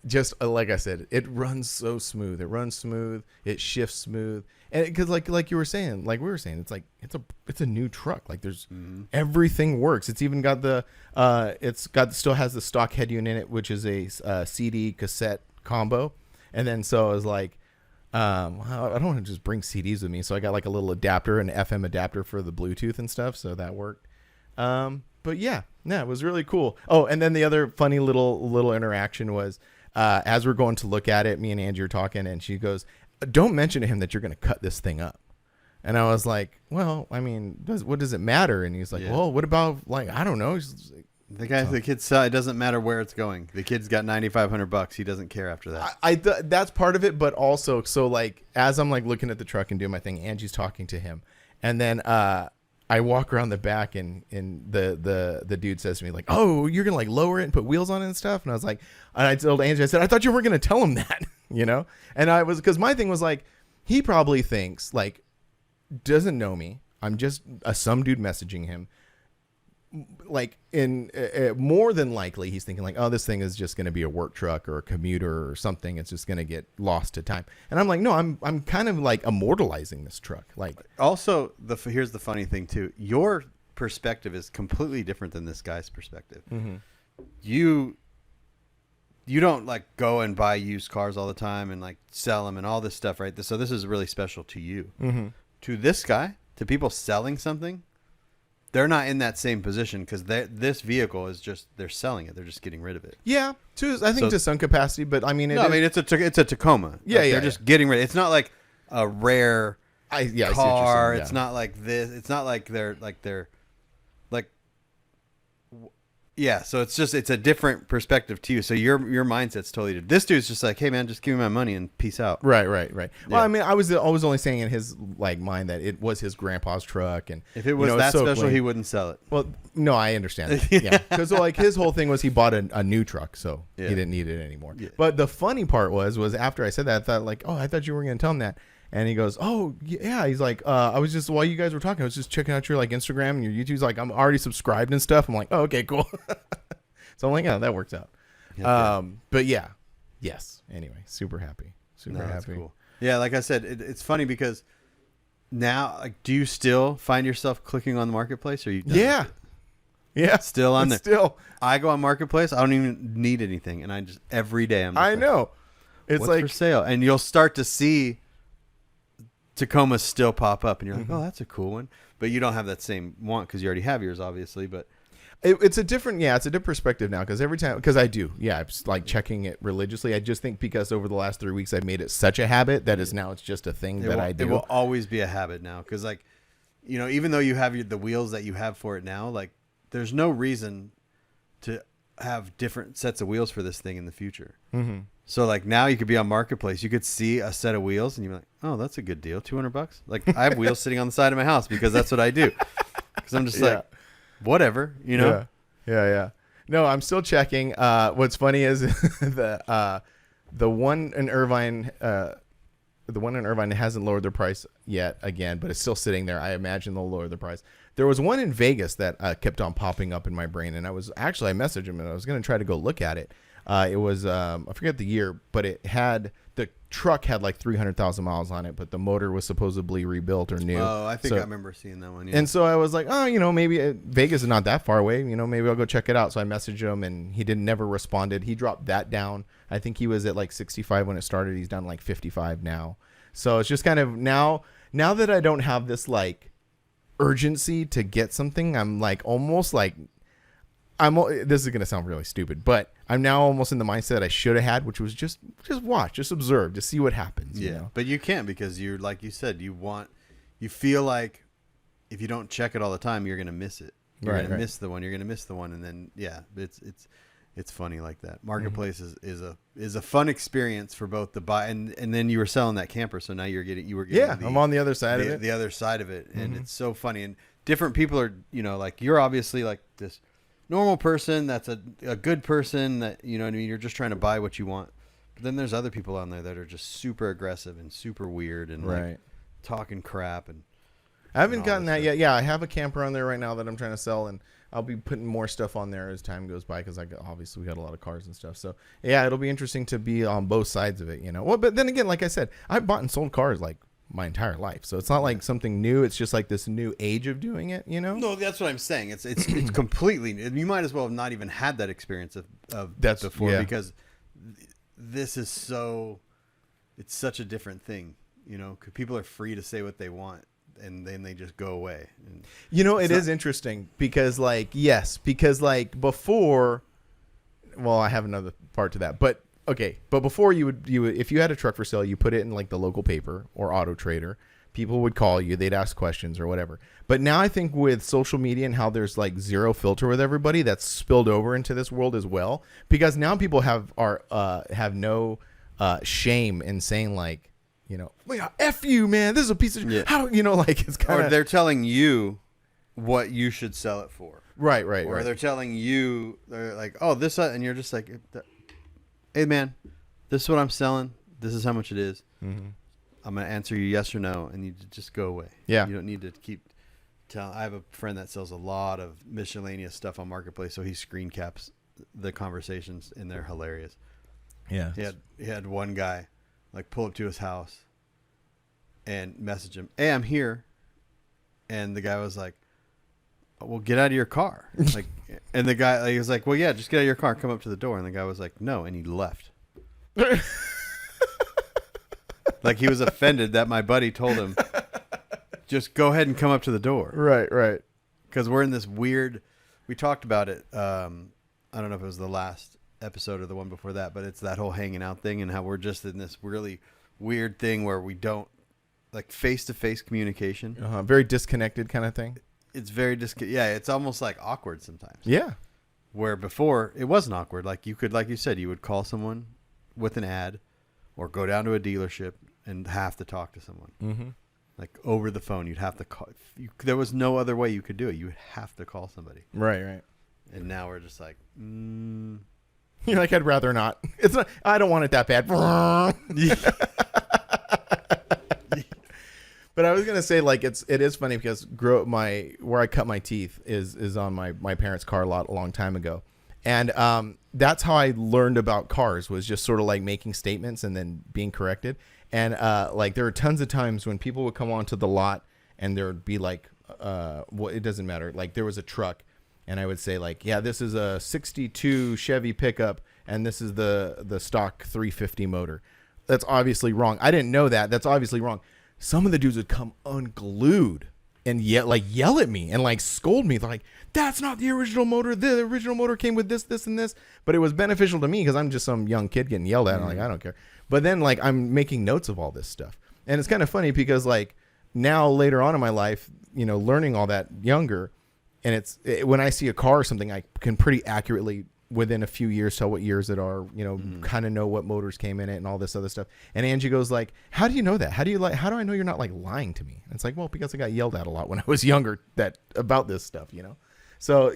Just like I said, it runs so smooth. It runs smooth. It shifts smooth. And because like you were saying, like we were saying, it's like it's a new truck. Like there's everything works. It's even got still has the stock head unit in it, which is a CD cassette combo. And then so I was like, I don't want to just bring CDs with me, so I got like a little adapter, an FM adapter for the Bluetooth and stuff. So that worked. But yeah, it was really cool. Oh, and then the other funny little interaction was as we're going to look at it, me and Angie are talking, and she goes, don't mention to him that you're going to cut this thing up. And I was like, well, I mean, what does it matter? And he's like, well, what about like, I don't know. The kid saw it doesn't matter where it's going. The kid's got $9,500. He doesn't care after that. That's part of it. But also, so like, as I'm like looking at the truck and doing my thing, Angie's talking to him. And then, I walk around the back and the dude says to me like, oh, you're going to like lower it and put wheels on it and stuff. And I was like, and I told Angie, I said, I thought you weren't going to tell him that, And I was, because my thing was like, he probably thinks like, doesn't know me. I'm just some dude messaging him. Like in more than likely he's thinking like, oh, this thing is just going to be a work truck or a commuter or something. It's just going to get lost to time. And I'm like, no, I'm kind of like immortalizing this truck. Like also here's the funny thing too. Your perspective is completely different than this guy's perspective. Mm-hmm. You don't like go and buy used cars all the time and like sell them and all this stuff, right? So this is really special to you. Mm-hmm. To this guy, to people selling something, they're not in that same position because this vehicle is just they're selling it. They're just getting rid of it. Yeah, to some capacity, but I mean, it's a Tacoma. Yeah, they're just getting rid. It's not like a rare car. I see what you're saying, It's not like this. It's not like they're like. Yeah, so it's a different perspective to you. So your mindset's totally different. This dude's just like, hey man, just give me my money and peace out. Right. Yeah. Well, I mean, I was only saying in his like mind that it was his grandpa's truck, and if it was that special, he wouldn't sell it. Well, no, I understand that. Yeah, because like his whole thing was he bought a new truck, so he didn't need it anymore. Yeah. But the funny part was after I said that, I thought like, oh, I thought you were going to tell him that. And he goes, oh, yeah. He's like, I was just, while you guys were talking, I was just checking out your like Instagram and your YouTube. He's like, I'm already subscribed and stuff. I'm like, oh, okay, cool. So I'm like, oh, that works out. But yeah. Yes. Anyway, super happy. Super happy. Cool. Yeah. Like I said, it's funny because now, like, do you still find yourself clicking on the marketplace or you? Yeah. Yeah. Still on there. Still. I go on marketplace. I don't even need anything. And I just, every day I'm just I know. It's what's like for sale. And you'll start to see Tacomas still pop up and you're like, oh, that's a cool one. But you don't have that same want because you already have yours, obviously. But it's a different perspective now because every time, because I do. Yeah. I'm like checking it religiously. I just think because over the last 3 weeks, I've made it such a habit that is now it's just a thing that I do. It will always be a habit now because like, even though you have the wheels that you have for it now, like there's no reason to have different sets of wheels for this thing in the future. Mm-hmm. So like now you could be on Marketplace. You could see a set of wheels and you're like, oh, that's a good deal. $200. Like I have wheels sitting on the side of my house because that's what I do. Because I'm just like, whatever, you know? Yeah. No, I'm still checking. What's funny is the one in Irvine, hasn't lowered their price yet again, but it's still sitting there. I imagine they'll lower the price. There was one in Vegas that kept on popping up in my brain, and I messaged him and I was going to try to go look at it. It was I forget the year, but the truck had like 300,000 miles on it, but the motor was supposedly rebuilt or new. Oh, I think I remember seeing that one. Yeah. And so I was like, oh, maybe Vegas is not that far away. Maybe I'll go check it out. So I messaged him, and he never responded. He dropped that down. I think he was at like 65 when it started. He's down like 55 now. So it's just kind of now that I don't have this like urgency to get something, I'm like almost like this is going to sound really stupid, but I'm now almost in the mindset I should have had, which was just watch, just observe, just see what happens. Yeah. You know? But you can't because you're, like you said, you feel like if you don't check it all the time, you're going to miss it. You're going to miss the one. You're going to miss the one. And then, it's funny like that. Marketplace is a fun experience for both the buy and then you were selling that camper. So now you were getting I'm on the other side of it. The other side of it. And it's so funny. And different people are, like you're obviously like this normal person that's a good person that, you know what I mean, you're just trying to buy what you want. But then there's other people on there that are just super aggressive and super weird and like talking crap. And I haven't gotten that yet. Yeah, I have a camper on there right now that I'm trying to sell, and I'll be putting more stuff on there as time goes by because obviously we got a lot of cars and stuff. So yeah, it'll be interesting to be on both sides of it, Well, but then again, like I said, I've bought and sold cars like my entire life, so it's not like something new. It's just like this new age of doing it, No, that's what I'm saying. It's completely. You might as well have not even had that experience of that before because this is it's such a different thing, because people are free to say what they want and then they just go away. And it is interesting because before, well, I have another part to that, but okay. But before you would, if you had a truck for sale, you put it in like the local paper or Auto Trader. People would call you, they'd ask questions or whatever. But now I think with social media and how there's like zero filter with everybody, that's spilled over into this world as well. Because now people have no shame in saying like, F you, man. This is a piece of how like it's kind of. Or they're telling you what you should sell it for. Right. Or they're telling you, they're like, oh, this, and you're just like, hey, man, this is what I'm selling. This is how much it is. Mm-hmm. I'm going to answer you yes or no, and you just go away. Yeah. You don't need to keep telling. I have a friend that sells a lot of miscellaneous stuff on Marketplace, so he screen caps the conversations, and they're hilarious. Yeah. He had one guy like pull up to his house and message him, hey, I'm here. And the guy was like, well, get out of your car. Like, and the guy, he was like, well, yeah, just get out of your car, come up to the door. And the guy was like, no. And he left. Like he was offended that my buddy told him, just go ahead and come up to the door. Right. Because we're in this weird, we talked about it. I don't know if it was the last episode or the one before that, but it's that whole hanging out thing and how we're just in this really weird thing where we don't like face-to-face communication. Very disconnected kind of thing. It's very it's almost like awkward sometimes. Yeah. Where before it wasn't awkward. Like you could, like you said, you would call someone with an ad or go down to a dealership and have to talk to someone. Mm-hmm. Like over the phone, you'd have to call. There was no other way you could do it. You would have to call somebody. Right. And now we're just like, You're like, I'd rather not. It's not. I don't want it that bad. But I was gonna say, like, it is funny because where I cut my teeth is on my parents' car lot a long time ago, and that's how I learned about cars, was just sort of like making statements and then being corrected. And like there were tons of times when people would come onto the lot and there would be like, it doesn't matter. Like there was a truck. And I would say like, yeah, this is a 62 Chevy pickup, and this is the stock 350 motor. That's obviously wrong. I didn't know that. That's obviously wrong. Some of the dudes would come unglued and yell at me and like scold me. They're like, that's not the original motor. The original motor came with this, and this. But it was beneficial to me because I'm just some young kid getting yelled at. Mm-hmm. I'm like, I don't care. But then like I'm making notes of all this stuff. And it's kind of funny because like now later on in my life, learning all that younger, when I see a car or something, I can pretty accurately within a few years tell what years it are, kind of know what motors came in it and all this other stuff. And Angie goes like, how do you know that? How do I know you're not like lying to me? And it's like, well, because I got yelled at a lot when I was younger about this stuff, So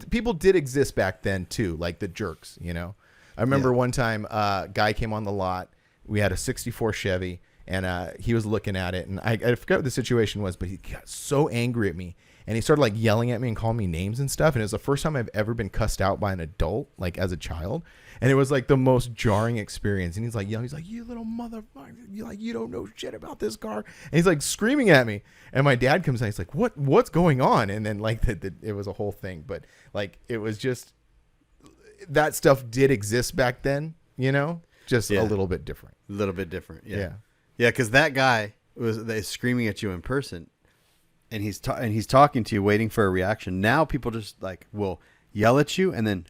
people did exist back then too, like the jerks, I remember one time a guy came on the lot. We had a 64 Chevy and he was looking at it and I forgot what the situation was, but he got so angry at me. And he started like yelling at me and calling me names and stuff. And it was the first time I've ever been cussed out by an adult, like as a child. And it was like the most jarring experience. And he's like, you little motherfucker, you don't know shit about this car. And he's like screaming at me. And my dad comes in, he's like, what's going on? And then like it was a whole thing. But like, it was just, that stuff did exist back then, just a little bit different. A little bit different. Yeah. Yeah. Cause that guy was screaming at you in person. And he's talking to you, waiting for a reaction. Now people just like will yell at you and then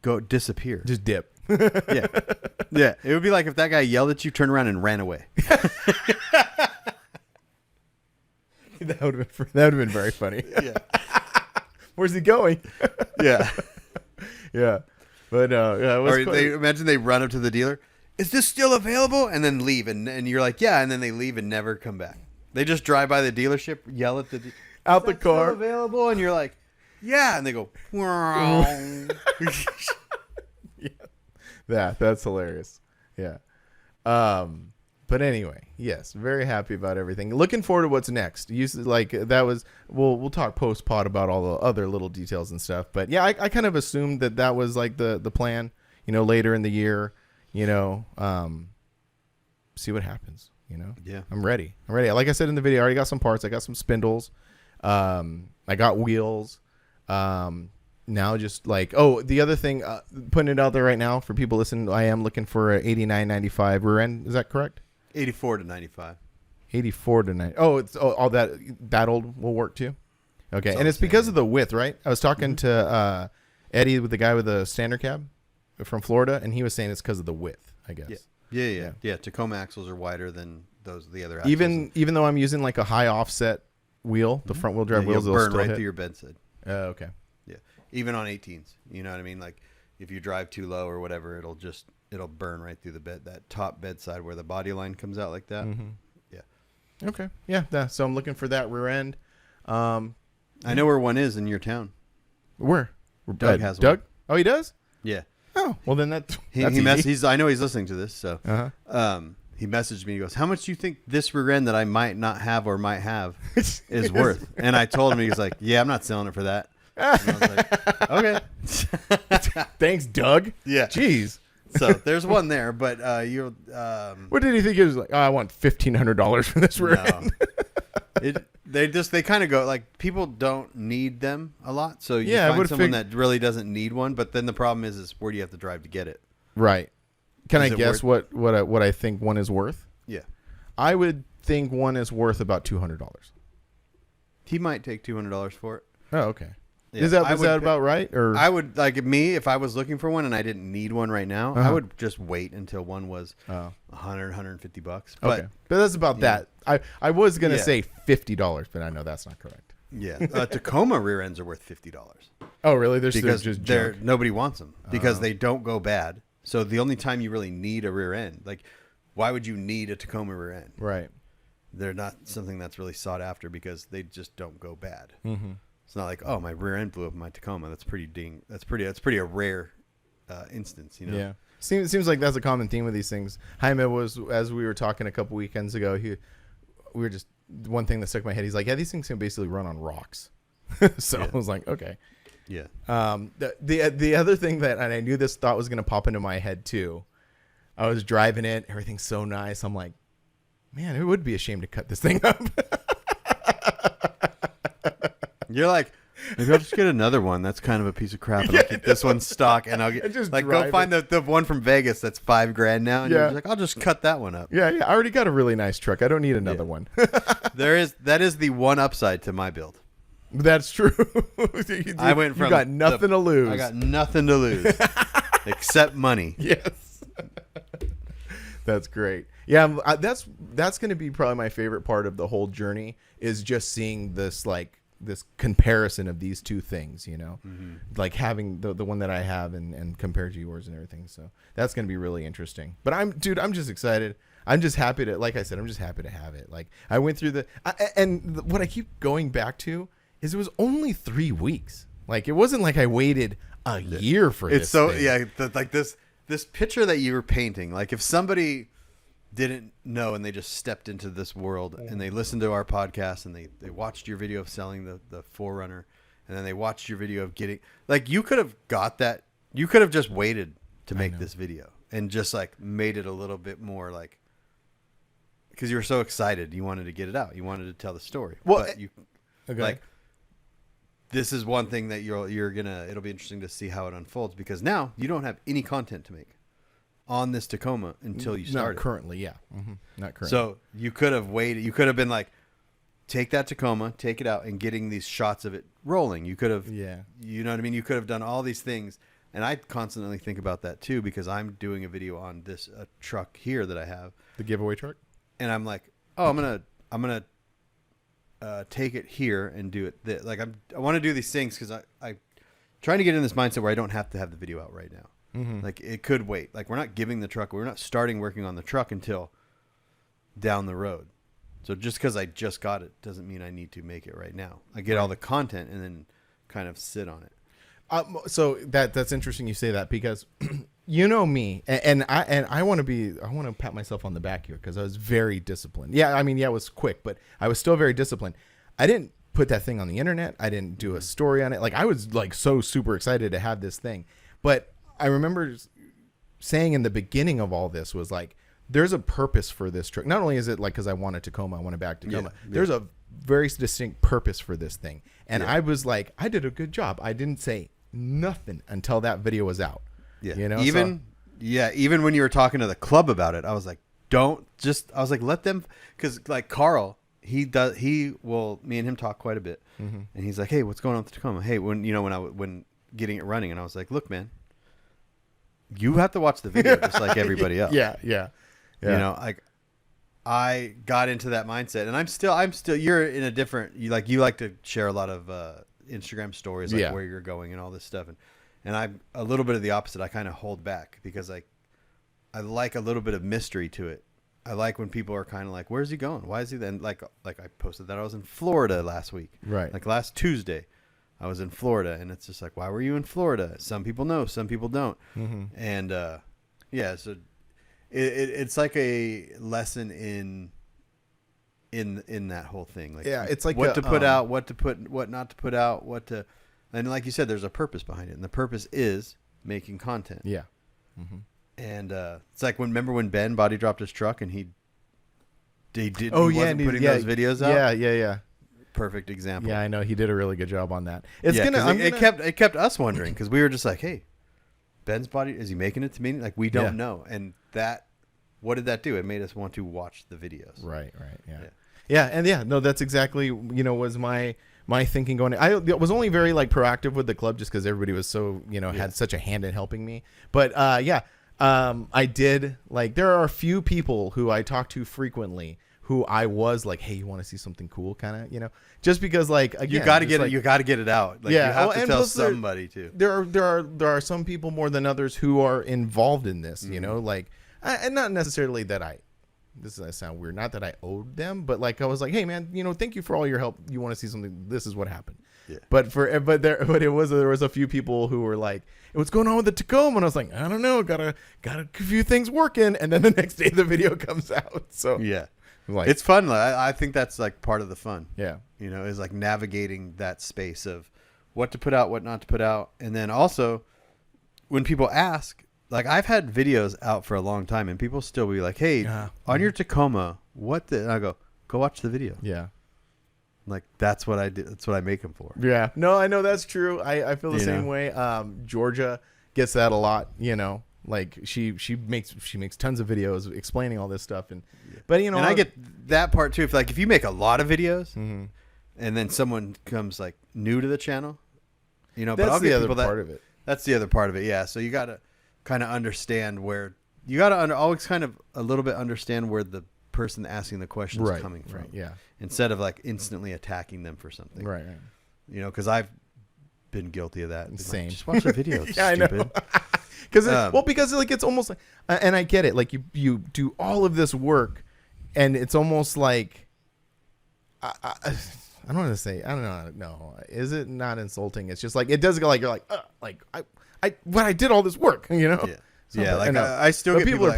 go disappear. Just dip. Yeah. It would be like if that guy yelled at you, turned around and ran away. That would have been very funny. Yeah. Where's he going? Yeah. Yeah. But yeah. Imagine they run up to the dealer. Is this still available? And then leave, and you're like, yeah, and then they leave and never come back. They just drive by the dealership, yell at out the car, still available, and you're like, yeah, and they go, wow. Yeah, that's hilarious. Yeah. But anyway, yes, very happy about everything. Looking forward to what's next. We'll talk post pod about all the other little details and stuff. But yeah, I kind of assumed that was like the plan. Later in the year, see what happens. Yeah, I'm ready. Like I said in the video, I already got some parts. I got some spindles. I got wheels. Now just like, the other thing, putting it out there right now for people listening, I am looking for a 89-95 rear end. Is that correct? 84 to 95. 84 to 90. All that old will work too. Okay. And it's because of the width, right? I was talking to Eddie, with the guy with the standard cab from Florida, and he was saying it's because of the width, I guess. Yeah. Tacoma axles are wider than the other axles. Even though I'm using like a high offset wheel, the front wheel drive wheels, will burn right through your bed side. Okay. Yeah. Even on 18s, you know what I mean? Like if you drive too low or whatever, it'll burn right through the bed, that top bed side where the body line comes out like that. Mm-hmm. Yeah. Okay. Yeah. So I'm looking for that rear end. I know where one is in your town. Where? Doug has Doug? one. Oh, he does? Yeah. Oh, well then that's I know he's listening to this, so he messaged me. He goes, "How much do you think this rear end that I might not have or might have is worth?" And I told him, he was like, "Yeah, I'm not selling it for that." And I was like, "Okay, thanks, Doug." Yeah, jeez. So there's one there, but you. What did he think? He was like, I want $1,500 for this rear end. They kind of go like, people don't need them a lot, so you find someone that really doesn't need one. But then the problem is where do you have to drive to get it? Right. Can I guess what I think one is worth? Yeah, I would think one is worth about $200. He might take $200 for it. Oh, okay. Yeah, is that about right? Or I would, like, if I was looking for one and I didn't need one right now, I would just wait until one was $100, $150. But, okay, but that's about that. I was gonna say $50, but I know that's not correct. Yeah, Tacoma rear ends are worth $50. Oh, really? Because nobody wants them because they don't go bad. So the only time you really need a rear end, like, why would you need a Tacoma rear end? Right. They're not something that's really sought after because they just don't go bad. Mm-hmm. It's not like, oh, my rear end blew up in my Tacoma. That's pretty a rare instance, Yeah. Seems like that's a common theme with these things. Jaime was, as we were talking a couple weekends ago, one thing that stuck in my head. He's like, yeah, these things can basically run on rocks. So I was like, okay. Yeah. The other thing that, and I knew this thought was going to pop into my head too. I was driving it. Everything's so nice. I'm like, man, it would be a shame to cut this thing up. You're like, maybe I'll just get another one. That's kind of a piece of crap, and I'll keep this one stock, and I'll just like go find the one from Vegas that's $5,000 now, and you're like, I'll just cut that one up. Yeah. I already got a really nice truck. I don't need another one. That is the one upside to my build. That's true. I went from you got nothing to lose. I got nothing to lose except money. Yes. That's great. Yeah, that's going to be probably my favorite part of the whole journey is just seeing this, like, this comparison of these two things, you know, like having the one that I have and compared to yours and everything. So that's going to be really interesting. But I'm just excited. I'm just happy to, like I said, I'm just happy to have it. Like I went through what I keep going back to is it was only 3 weeks. Like it wasn't like I waited a year for this. It's so thing. like this picture that you were painting. Like if somebody didn't know and they just stepped into this world and they listened to our podcast and they watched your video of selling the Forerunner and then they watched your video of getting, like, you could have got that. You could have just waited to make this video and just like made it a little bit more like, because you were so excited, you wanted to get it out, you wanted to tell the story. Well, but you like, this is one thing that it'll be interesting to see how it unfolds, because now you don't have any content to make on this Tacoma until you start. Not currently, yeah. Not currently. So you could have waited. You could have been like, take that Tacoma, take it out, and getting these shots of it rolling. You could have, you know what I mean? You could have done all these things. And I constantly think about that too, because I'm doing a video on this truck here that I have. The giveaway truck? And I'm like, oh, I'm gonna take it here and do it. Like I want to do these things because I'm trying to get in this mindset where I don't have to have the video out right now. Like it could wait. Like we're not giving the truck. We're not starting working on the truck until down the road. So just because I just got it doesn't mean I need to make it right now. I get all the content and then kind of sit on it. So that's interesting you say that, because you know me, and I want to pat myself on the back here because I was very disciplined. Yeah, I mean, it was quick, but I was still very disciplined. I didn't put that thing on the internet. I didn't do a story on it. Like I was like so super excited to have this thing. But I remember saying in the beginning of all this was like, there's a purpose for this truck. Not only is it like because I want a Tacoma, I want it back to Tacoma. Yeah. There's a very distinct purpose for this thing. And I was like, I did a good job. I didn't say nothing until that video was out. Yeah. You know, even when you were talking to the club about it, I was like, let them, because like Carl, me and him talk quite a bit. And he's like, hey, what's going on with the Tacoma? Hey, when getting it running, and I was like, look, man, you have to watch the video just like everybody else. Yeah. You know, like I got into that mindset, and I'm still, you're in a different, you like to share a lot of, Instagram stories, like where you're going and all this stuff. And I'm a little bit of the opposite. I kind of hold back because I like a little bit of mystery to it. I like when people are kind of like, where's he going? Why is he then? Like I posted that I was in Florida last week. Right. Like last Tuesday, I was in Florida, and it's just like, why were you in Florida? Some people know, some people don't. And so it's like a lesson in that whole thing. Like, it's like what to put out, what not to put out, and like you said, there's a purpose behind it, and the purpose is making content. Yeah. And it's like remember when Ben body dropped his truck and he wasn't putting those videos out. Yeah. Perfect example. Yeah, I know he did a really good job on that. It kept us wondering, because we were just like, hey, Ben's body, is he making it to me? Like we don't know, and that. What did that do? It made us want to watch the videos. Right. Yeah. No, that's exactly, was my thinking going. I was only very like proactive with the club just because everybody was so, had such a hand in helping me. But I did, like, there are a few people who I talk to frequently who I was like, hey, you want to see something cool, kind of, just because, like, again, you got to get it out. Like, you have to tell somebody too. There are some people more than others who are involved in this, like. And not necessarily that this is going to sound weird, not that I owed them, but like I was like, hey man, thank you for all your help. You want to see something? This is what happened. Yeah. There was a few people who were like, what's going on with the Tacoma? And I was like, I don't know, got a few things working. And then the next day the video comes out. So yeah, like, it's fun. I think that's like part of the fun. Yeah, is like navigating that space of what to put out, what not to put out, and then also when people ask. Like I've had videos out for a long time, and people still be like, "Hey, on your Tacoma, what?" And I go watch the video. Yeah, like that's what I do. That's what I make them for. Yeah, no, I know that's true. I feel the same way. Georgia gets that a lot. Like she makes tons of videos explaining all this stuff, but and I get that part too. If you make a lot of videos, and then someone comes like new to the channel, but that's I'll the get other people part of it. That's the other part of it. Yeah, so you gotta kind of understand where you got to always kind of a little bit understand where the person asking the question is coming from. Right, yeah. Instead of like instantly attacking them for something. Right. You know, because I've been guilty of that. Same. Like, just watch the video. Yeah, I know. Because like it's almost like, and I get it. Like you do all of this work, and it's almost like, I don't want to say. I don't know. No, is it not insulting? It's just like it does go like you're like I did all this work. You know. Yeah. Yeah. Like I still get people.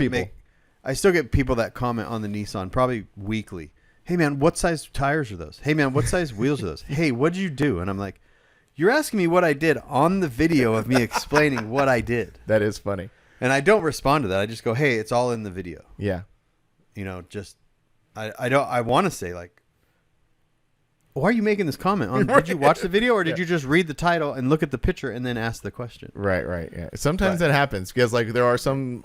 I still get people that comment on the Nissan probably weekly. Hey man, what size tires are those? Hey man, what size wheels are those? Hey, what did you do? And I'm like, you're asking me what I did on the video of me explaining what I did. That is funny. And I don't respond to that. I just go, hey, it's all in the video. Yeah. You know, just I want to say like, why are you making this comment? Did you watch the video or did you just read the title and look at the picture and then ask the question? Right. Yeah. Sometimes that happens because like there are some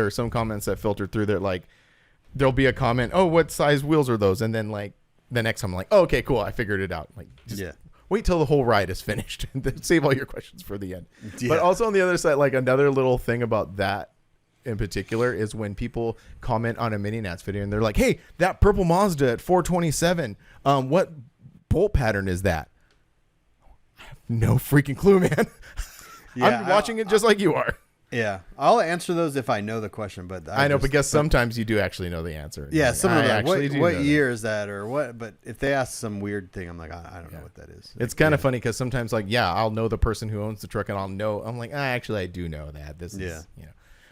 some comments that filter through that like there'll be a comment, oh, what size wheels are those? And then like the next time I'm like, oh, okay, cool, I figured it out. Like just wait till the whole ride is finished and then save all your questions for the end. Yeah. But also on the other side, like another little thing about that in particular is when people comment on a Mini Nats video and they're like, hey, that purple Mazda at 427, what bolt pattern is that? I have no freaking clue, man. Yeah, I'm watching it just like you are. Yeah, I'll answer those if I know the question, but I know because sometimes you do actually know the answer. Yeah, some of them like, what year that. Is that or what? But if they ask some weird thing, I'm like, I don't know what that is. It's kind of funny because sometimes like, I'll know the person who owns the truck and I'm like, actually I do know that. This is,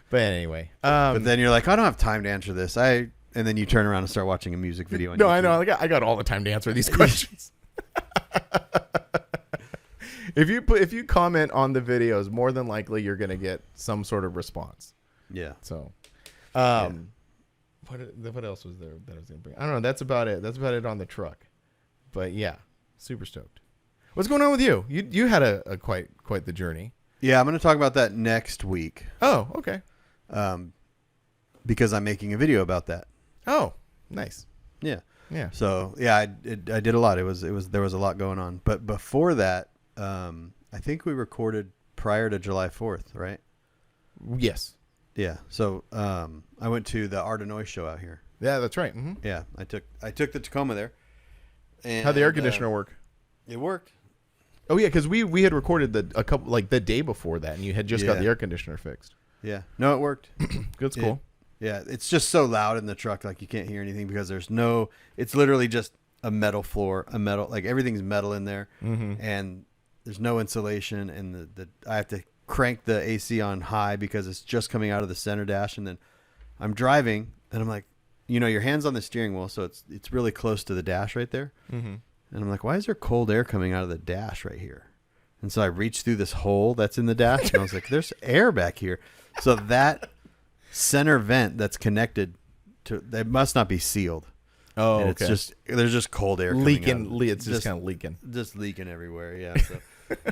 But anyway, but then you're like, I don't have time to answer this. And then you turn around and start watching a music video. On YouTube. I know. I got all the time to answer these questions. If you comment on the videos, more than likely you're going to get some sort of response. Yeah. So, what else was there that I was going to bring? I don't know. That's about it. That's about it on the truck. But yeah, super stoked. What's going on with you? You had a quite the journey. Yeah, I'm going to talk about that next week. Oh, okay. Because I'm making a video about that. Oh, nice. Yeah. Yeah. So yeah, I did a lot. There was a lot going on. But before that, I think we recorded prior to July 4th, right? Yes. Yeah. So I went to the Art of Noise show out here. Yeah, that's right. Mm-hmm. Yeah, I took the Tacoma there. And how'd the air conditioner work? It worked. Oh yeah, because we had recorded the day before that, and you had just got the air conditioner fixed. Yeah. No, it worked. That's cool. Yeah, it's just so loud in the truck, like you can't hear anything because it's literally just a metal floor, like everything's metal in there, and there's no insulation, and I have to crank the AC on high because it's just coming out of the center dash, and then I'm driving, and I'm like, your hand's on the steering wheel, so it's really close to the dash right there, and I'm like, why is there cold air coming out of the dash right here? And so I reached through this hole that's in the dash, and I was like, there's air back here. So that center vent that's connected to, it must not be sealed. Oh, and okay. There's just cold air leaking. It's just kind of leaking. Just leaking everywhere. Yeah. So.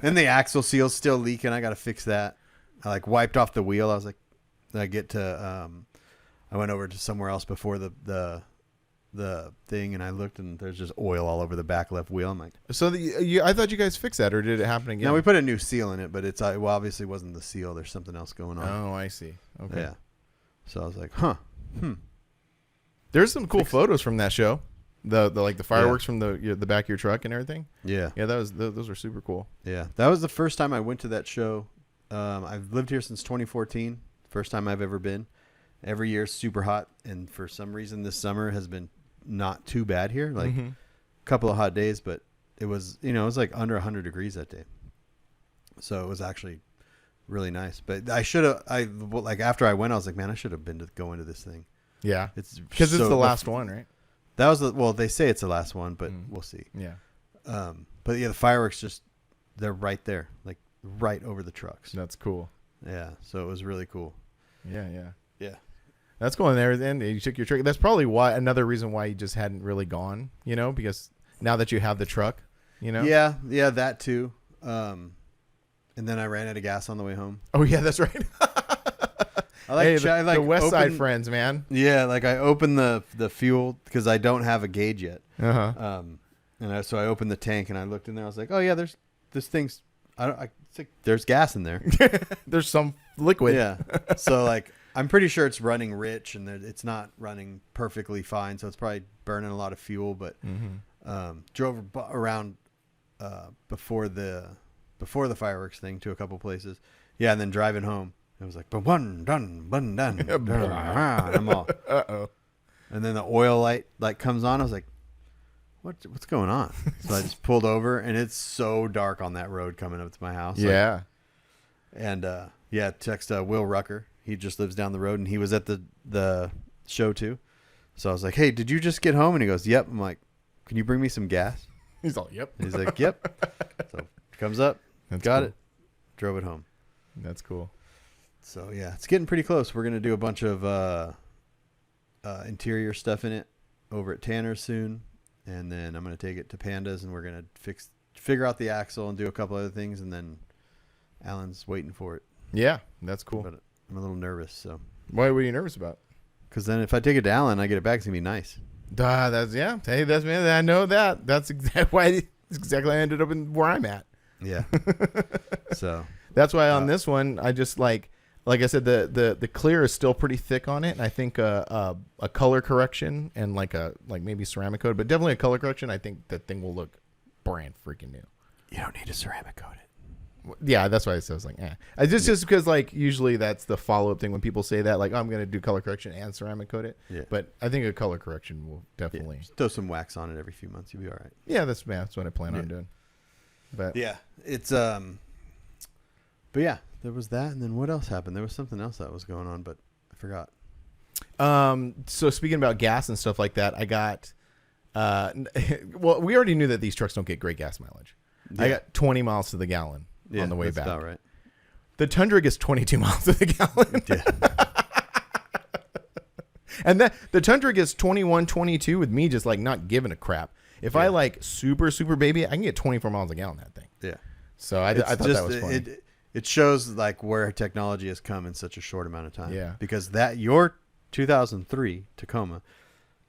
And the axle seal's still leaking. I got to fix that. I wiped off the wheel. I was like, I went over to somewhere else before the thing, and I looked, and there's just oil all over the back left wheel. I'm like, so I thought you guys fixed that, or did it happen again? No, we put a new seal in it, but it obviously wasn't the seal. There's something else going on. Oh, I see. Okay. Yeah. So I was like, There's some cool photos from that show. The fireworks from the back of your truck and everything. Yeah. Yeah, those were super cool. Yeah. That was the first time I went to that show. I've lived here since 2014. First time I've ever been. Every year super hot, and for some reason this summer has been not too bad here. Like a couple of hot days, but it was, it was like under 100 degrees that day. So it was actually really nice. But after I went, I was like, man, I should have been going to this thing. Yeah. It's because it's the last one, right? That was they say it's the last one, but we'll see. Yeah. But yeah, the fireworks they're right there, like right over the trucks. That's cool. Yeah. So it was really cool. Yeah. Yeah. That's cool. And there, and you took your truck. That's probably another reason why you just hadn't really gone, because now that you have the truck, Yeah, that too. And then I ran out of gas on the way home. Oh yeah, that's right. The West Side friends, man. Yeah, I opened the fuel because I don't have a gauge yet. So I opened the tank and I looked in there. I was like, oh yeah, there's this thing's. It's like there's gas in there. There's some liquid. Yeah. So I'm pretty sure it's running rich and it's not running perfectly fine. So it's probably burning a lot of fuel, but drove around before the fireworks thing to a couple places. Yeah. And then driving home, it was like, bun, done. I'm all, Uh-oh. and then the oil light comes on. I was like, what's going on? So I just pulled over, and it's so dark on that road coming up to my house. Yeah. And text Will Rucker. He just lives down the road, and he was at the show too. So I was like, hey, did you just get home? And he goes, yep. I'm like, can you bring me some gas? He's all, yep. And he's like, yep. So comes up, got cool. it, drove it home. That's cool. So yeah, it's getting pretty close. We're gonna do a bunch of interior stuff in it over at Tanner's soon, and then I'm gonna take it to Pandas, and we're gonna figure out the axle and do a couple other things, and then Alan's waiting for it. Yeah, that's cool. But I'm a little nervous, so. Why were you nervous about? Because then if I take it to Alan, I get it back, it's gonna be nice. Hey, that's man. I know that. That's exactly why I ended up in where I'm at. Yeah. So. That's why on this one, I just like I said, the clear is still pretty thick on it, and I think a color correction and like maybe ceramic coat, but definitely a color correction. I think that thing will look brand freaking new. You don't need to ceramic coat it. Yeah, that's why I was like, I just because like usually that's the follow up thing when people say that, like, oh, I'm gonna do color correction and ceramic coat it. Yeah. But I think a color correction will definitely just throw some wax on it every few months. You'll be all right. Yeah, that's what I plan on doing. But yeah, it's But yeah, there was that, and then what else happened? There was something else that was going on, but I forgot. So speaking about gas and stuff like that, I got well, we already knew that these trucks don't get great gas mileage. Yeah. I got 20 miles to the gallon on the way back. About right. The Tundra gets 22 miles to the gallon. Yeah. And the Tundra gets 21, 22 with me just like not giving a crap. If I like super baby, I can get 24 miles a gallon that thing. Yeah. So I thought that was funny. It shows like where technology has come in such a short amount of time. Yeah. Because your 2003 Tacoma,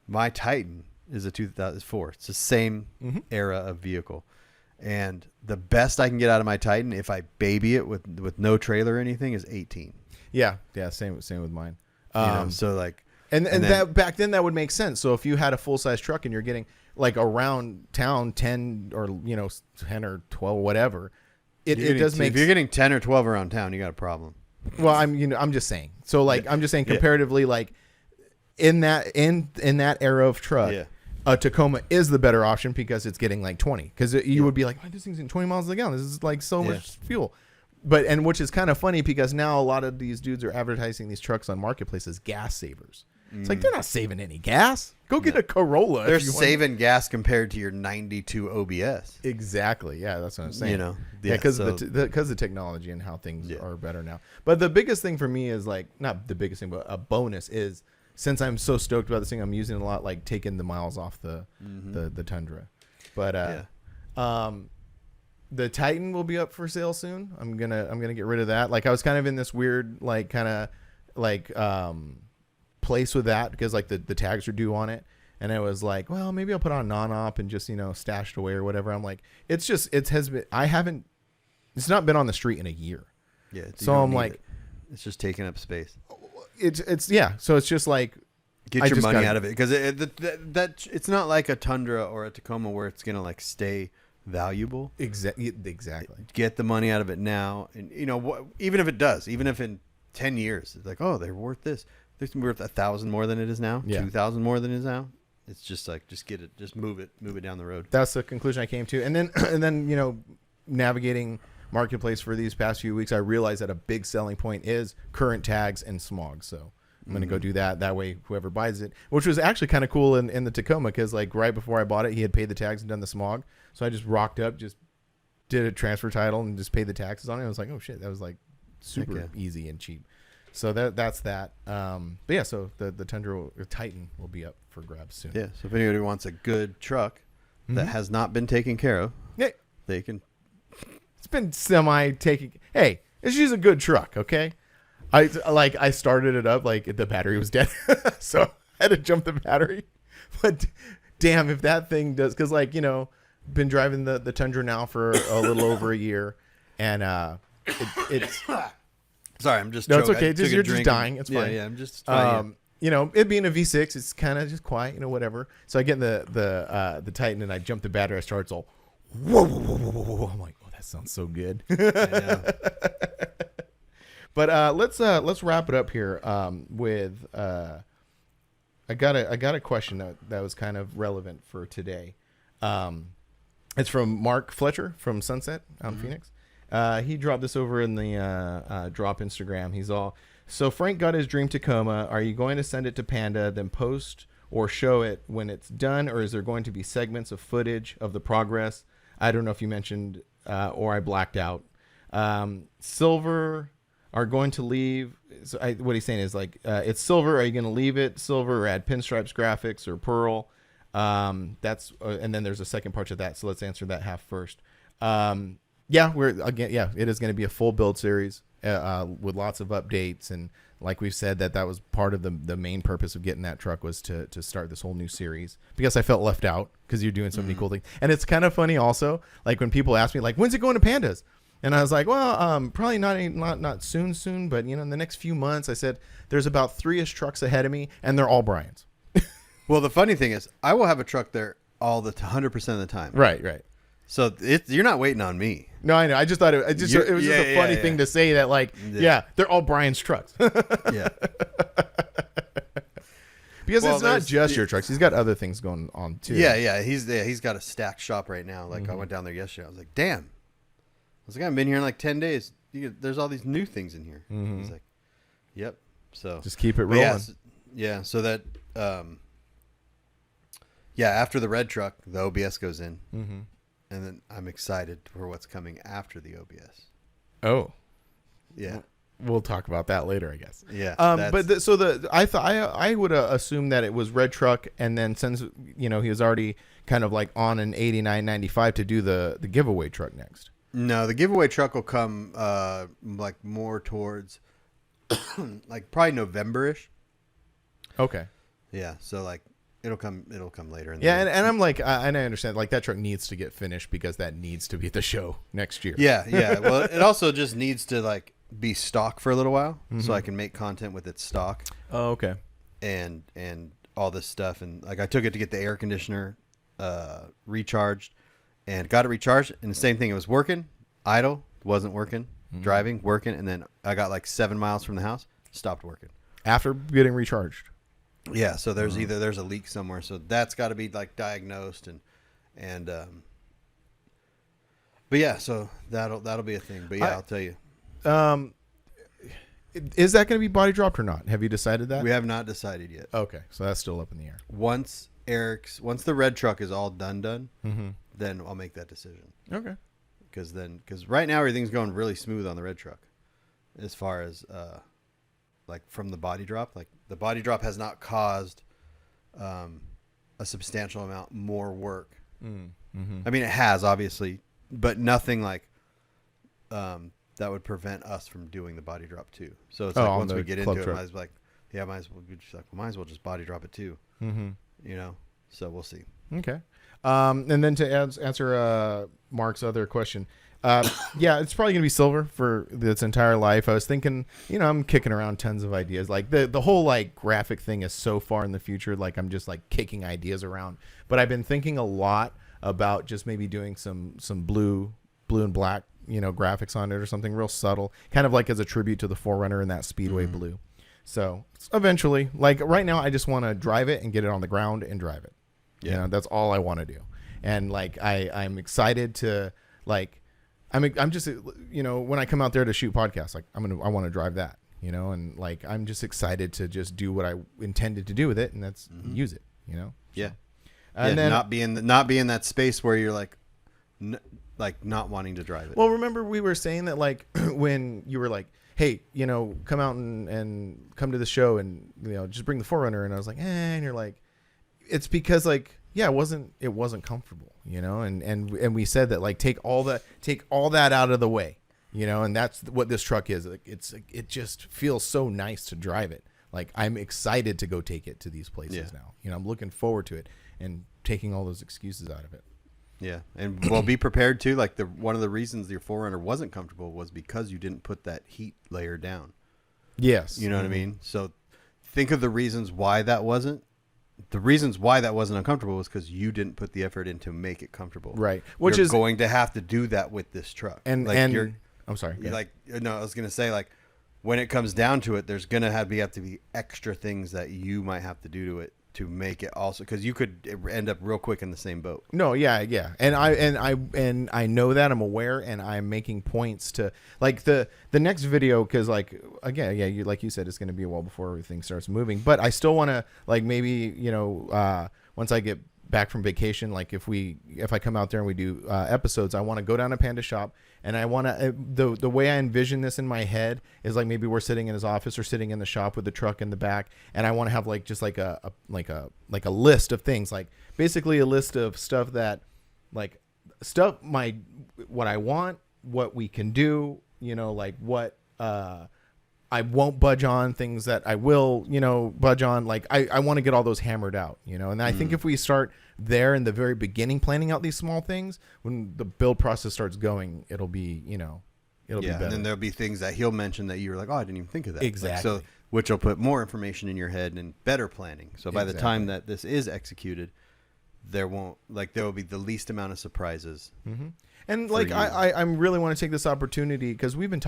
my Titan is a 2004. It's the same era of vehicle. And the best I can get out of my Titan, if I baby it with no trailer or anything, is 18. Yeah. Same with mine. So like, and that back then that would make sense. So if you had a full size truck and you're getting like around town 10 or 10 or 12 whatever, it does make. If you're getting 10 or 12 around town, you got a problem. Well, I'm just saying. So like I'm just saying comparatively, like in that era of truck. Yeah. A Tacoma is the better option because it's getting like 20. Because you would be like, oh, this thing's in 20 miles a gallon. This is like so much fuel. But which is kind of funny because now a lot of these dudes are advertising these trucks on marketplace as gas savers. It's like they're not saving any gas. Go get a Corolla. They're saving gas compared to your 92 OBS. Exactly. Yeah, that's what I'm saying. Because of technology and how things are better now. But the biggest thing for me is like not the biggest thing, but a bonus is. Since I'm so stoked about this thing, I'm using it a lot, like taking the miles off the Tundra. But the Titan will be up for sale soon. I'm gonna get rid of that. Like I was kind of in this weird place with that because like the tags are due on it, and I was like, well, maybe I'll put on non-op and just stash it away or whatever. I'm like, it's not been on the street in a year. Yeah. So I'm like, it's just taking up space. So it's just like get your money out of it because it's not like a Tundra or a Tacoma where it's gonna like stay valuable. Exactly. Get the money out of it now, and even if it does, even if in 10 years it's like, oh, they're worth this. They're worth 1,000 more than it is now. 2,000 more than it is now. It's just like just get it, just move it down the road. That's the conclusion I came to, and then navigating marketplace for these past few weeks, I realized that a big selling point is current tags and smog. So I'm going to go do that. That way, whoever buys it, which was actually kind of cool in the Tacoma, because like right before I bought it, he had paid the tags and done the smog. So I just rocked up, just did a transfer title and just paid the taxes on it. I was like, oh shit, that was like super easy and cheap. So that's that. But yeah, so the Tundra or Titan will be up for grabs soon. Yeah. So if anybody wants a good truck that has not been taken care of, they can. It's been taking. Hey, it's just a good truck, okay? I started it up, like the battery was dead, so I had to jump the battery. But damn, if that thing does, because been driving the Tundra now for a little over a year, and Sorry, I'm just. No, it's choking. okay. I took a You're just drink dying. It's fine. Yeah, I'm just. Fine, You know, it being a V6, it's kind of just quiet, you know, whatever. So I get in the Titan and I jump the battery. I start, so whoa, whoa, whoa, whoa, whoa. I'm like, oh, that sounds so good. But let's wrap it up here with I got a question that was kind of relevant for today. It's from Mark Fletcher from Sunset out in Phoenix. He dropped this over in the drop Instagram. He's all, so Frank got his dream Tacoma. Are you going to send it to Panda, then post or show it when it's done, or is there going to be segments of footage of the progress? I don't know if you mentioned or I blacked out. Silver are going to leave. So what he's saying is like, it's silver. Are you going to leave it silver or add pinstripes graphics or pearl? That's and then there's a second part to that. So let's answer that half first. It is going to be a full build series with lots of updates, and like we've said, that was part of the main purpose of getting that truck was to start this whole new series, because I felt left out because you're doing so many cool things. And it's kind of funny also, like when people ask me like, when's it going to Pandas? And I was like, well, probably not soon, but you know, in the next few months. I said there's about 3-ish trucks ahead of me, and they're all Brian's. Well, the funny thing is, I will have a truck there 100% of the time. Right. So you're not waiting on me. No, I know. I just thought it was just a funny thing to say that, like, they're all Brian's trucks. Yeah. Because it's not just your trucks. He's got other things going on too. Yeah. He's got a stacked shop right now. Like I went down there yesterday. I was like, damn. I was like, I've been here in like 10 days. There's all these new things in here. He's like, yep. So just keep it rolling. Yeah. So that, after the red truck, the OBS goes in. Mm-hmm. And then I'm excited for what's coming after the OBS. Oh. Yeah. We'll talk about that later, I guess. Yeah. I would assume that it was red truck, and then since he was already kind of like on an 8995 to do the giveaway truck next. No, the giveaway truck will come like more towards like probably November-ish. Okay. Yeah, so like it'll come later in the year. And I'm like, I understand, like that truck needs to get finished because that needs to be the show next year. Yeah. Well, it also just needs to like be stock for a little while, so I can make content with its stock. Oh, okay. And all this stuff, and like I took it to get the air conditioner recharged, and got it recharged, and the same thing, it was working, idle, wasn't working, driving, working, and then I got like 7 miles from the house, stopped working. After getting recharged. Yeah, so there's there's a leak somewhere, so that's got to be like diagnosed, and but yeah, so that'll be a thing. But yeah, I'll tell you. Is that going to be body dropped or not? Have you decided that? We have not decided yet. Okay, so that's still up in the air. Once the red truck is all done, then I'll make that decision. Okay. Because right now everything's going really smooth on the red truck, as far as like from the body drop. Like the body drop has not caused a substantial amount more work. I mean, it has obviously, but nothing like that would prevent us from doing the body drop too. So it's like once we get into it, might as well just body drop it too. So we'll see. Okay. And then to answer Mark's other question, it's probably gonna be silver for its entire life. I was thinking, I'm kicking around tons of ideas. Like the whole like graphic thing is so far in the future. Like I'm just like kicking ideas around. But I've been thinking a lot about just maybe doing some blue and black, graphics on it or something real subtle, kind of like as a tribute to the 4Runner and that Speedway blue. So eventually, like right now, I just want to drive it and get it on the ground and drive it. Yeah, that's all I want to do. And like I'm excited to like I'm just when I come out there to shoot podcasts, like I want to drive that, and like I'm just excited to just do what I intended to do with it, and that's use it, Yeah. So, and then not be in that space where you're like not wanting to drive it. Well, remember we were saying that like when you were like, hey, come out and come to the show and just bring the 4Runner, and I was like, and you're like, it's because like it wasn't comfortable, and we said that like take all that out of the way, and that's what this truck is. Like it just feels so nice to drive it. Like I'm excited to go take it to these places now. I'm looking forward to it and taking all those excuses out of it. Yeah, and well, be prepared too. Like one of the reasons your 4Runner wasn't comfortable was because you didn't put that heat layer down. Yes. You know what I mean? So think of the reasons why that wasn't. The reasons why that wasn't uncomfortable was because you didn't put the effort in to make it comfortable. Right. Which you're going to have to do that with this truck. And like I'm sorry. You're like, no, I was going to say, like, when it comes down to it, there's going to have to be extra things that you might have to do to it to make it also, because you could end up real quick in the same boat. No, yeah, and I know that, I'm aware, and I'm making points to like the next video, because like again, yeah, you like you said, it's going to be a while before everything starts moving, but I still want to like maybe once I get back from vacation, like if I come out there and we do episodes, I want to go down to Panda Shop, and I want to the way I envision this in my head is like maybe we're sitting in his office or sitting in the shop with the truck in the back, and I want to have like just like a list of things, like basically a list of stuff that like what I want, what we can do, like what I won't budge on, things that I will, budge on. Like I want to get all those hammered out, and I think if we start there in the very beginning, planning out these small things, when the build process starts going, it'll be, it'll be better. And then there'll be things that he'll mention that you're like, oh, I didn't even think of that. Exactly. Like, so, which will put more information in your head and better planning. So by the time that this is executed, there will be the least amount of surprises. Mm-hmm. And like I really want to take this opportunity, because we've been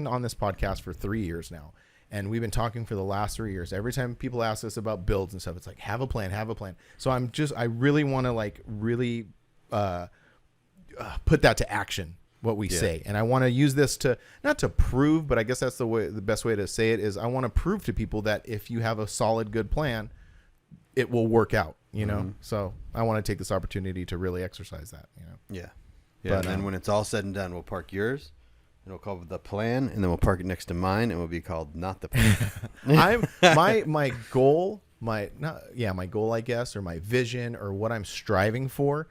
on this podcast for 3 years now, and we've been talking for the last 3 years. Every time people ask us about builds and stuff, it's like, have a plan. So I really want to like really put that to action, what we say, and I want to use this to not to prove, but I guess that's the best way to say it is I want to prove to people that if you have a solid, good plan, it will work out. So I want to take this opportunity to really exercise that. Yeah. Yeah, but, and then when it's all said and done, we'll park yours, and we'll call it the plan, and then we'll park it next to mine, and it will be called not the plan. my goal, my goal, I guess, or my vision, or what I'm striving for,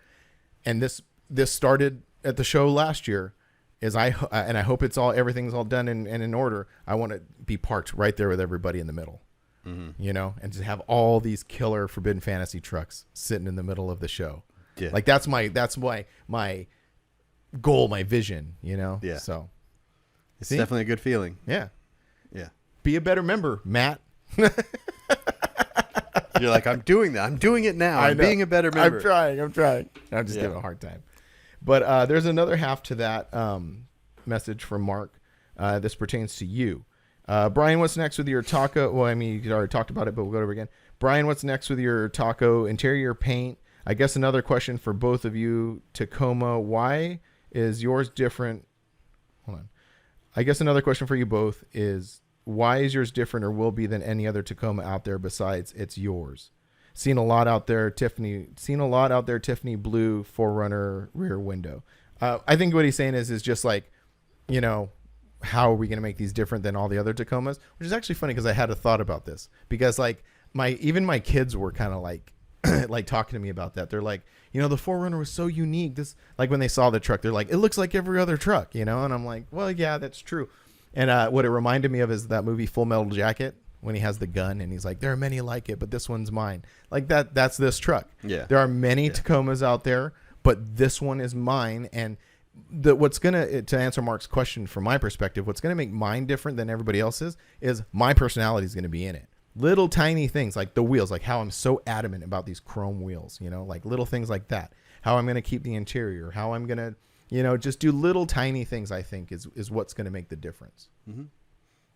and this started at the show last year, is I hope everything's all done and in order. I want to be parked right there with everybody in the middle, and to have all these killer Forbidden Fantasy trucks sitting in the middle of the show. Yeah. Like that's my goal, my vision, Yeah. So it's definitely a good feeling. Yeah. Yeah. Be a better member, Matt. You're like, I'm doing that. I'm doing it now. I'm being a better member. I'm trying. I'm just giving a hard time. But there's another half to that message from Mark. This pertains to you. Brian, what's next with your taco? Well, I mean, you already talked about it, but we'll go over it again. Brian, what's next with your taco interior paint? I guess another question for both of you. Tacoma, why is yours different? Hold on. I guess another question for you both is, why is yours different or will be than any other Tacoma out there besides it's yours? Seen a lot out there, Tiffany blue 4Runner rear window. I think what he's saying is just like, how are we going to make these different than all the other Tacomas? Which is actually funny, because I had a thought about this, because like even my kids were kind of like talking to me about that. They're like, the 4Runner was so unique. This, like when they saw the truck, they're like, it looks like every other truck, and I'm like, well, yeah, that's true. And what it reminded me of is that movie Full Metal Jacket, when he has the gun and he's like, there are many like it, but this one's mine. Like that's this truck. Yeah. There are many Tacomas out there, but this one is mine. And what's gonna, to answer Mark's question from my perspective, what's gonna make mine different than everybody else's is my personality is gonna be in it. Little tiny things like the wheels, like how I'm so adamant about these chrome wheels, like little things like that. How I'm going to keep the interior, how I'm going to, just do little tiny things, I think is what's going to make the difference. Mm-hmm.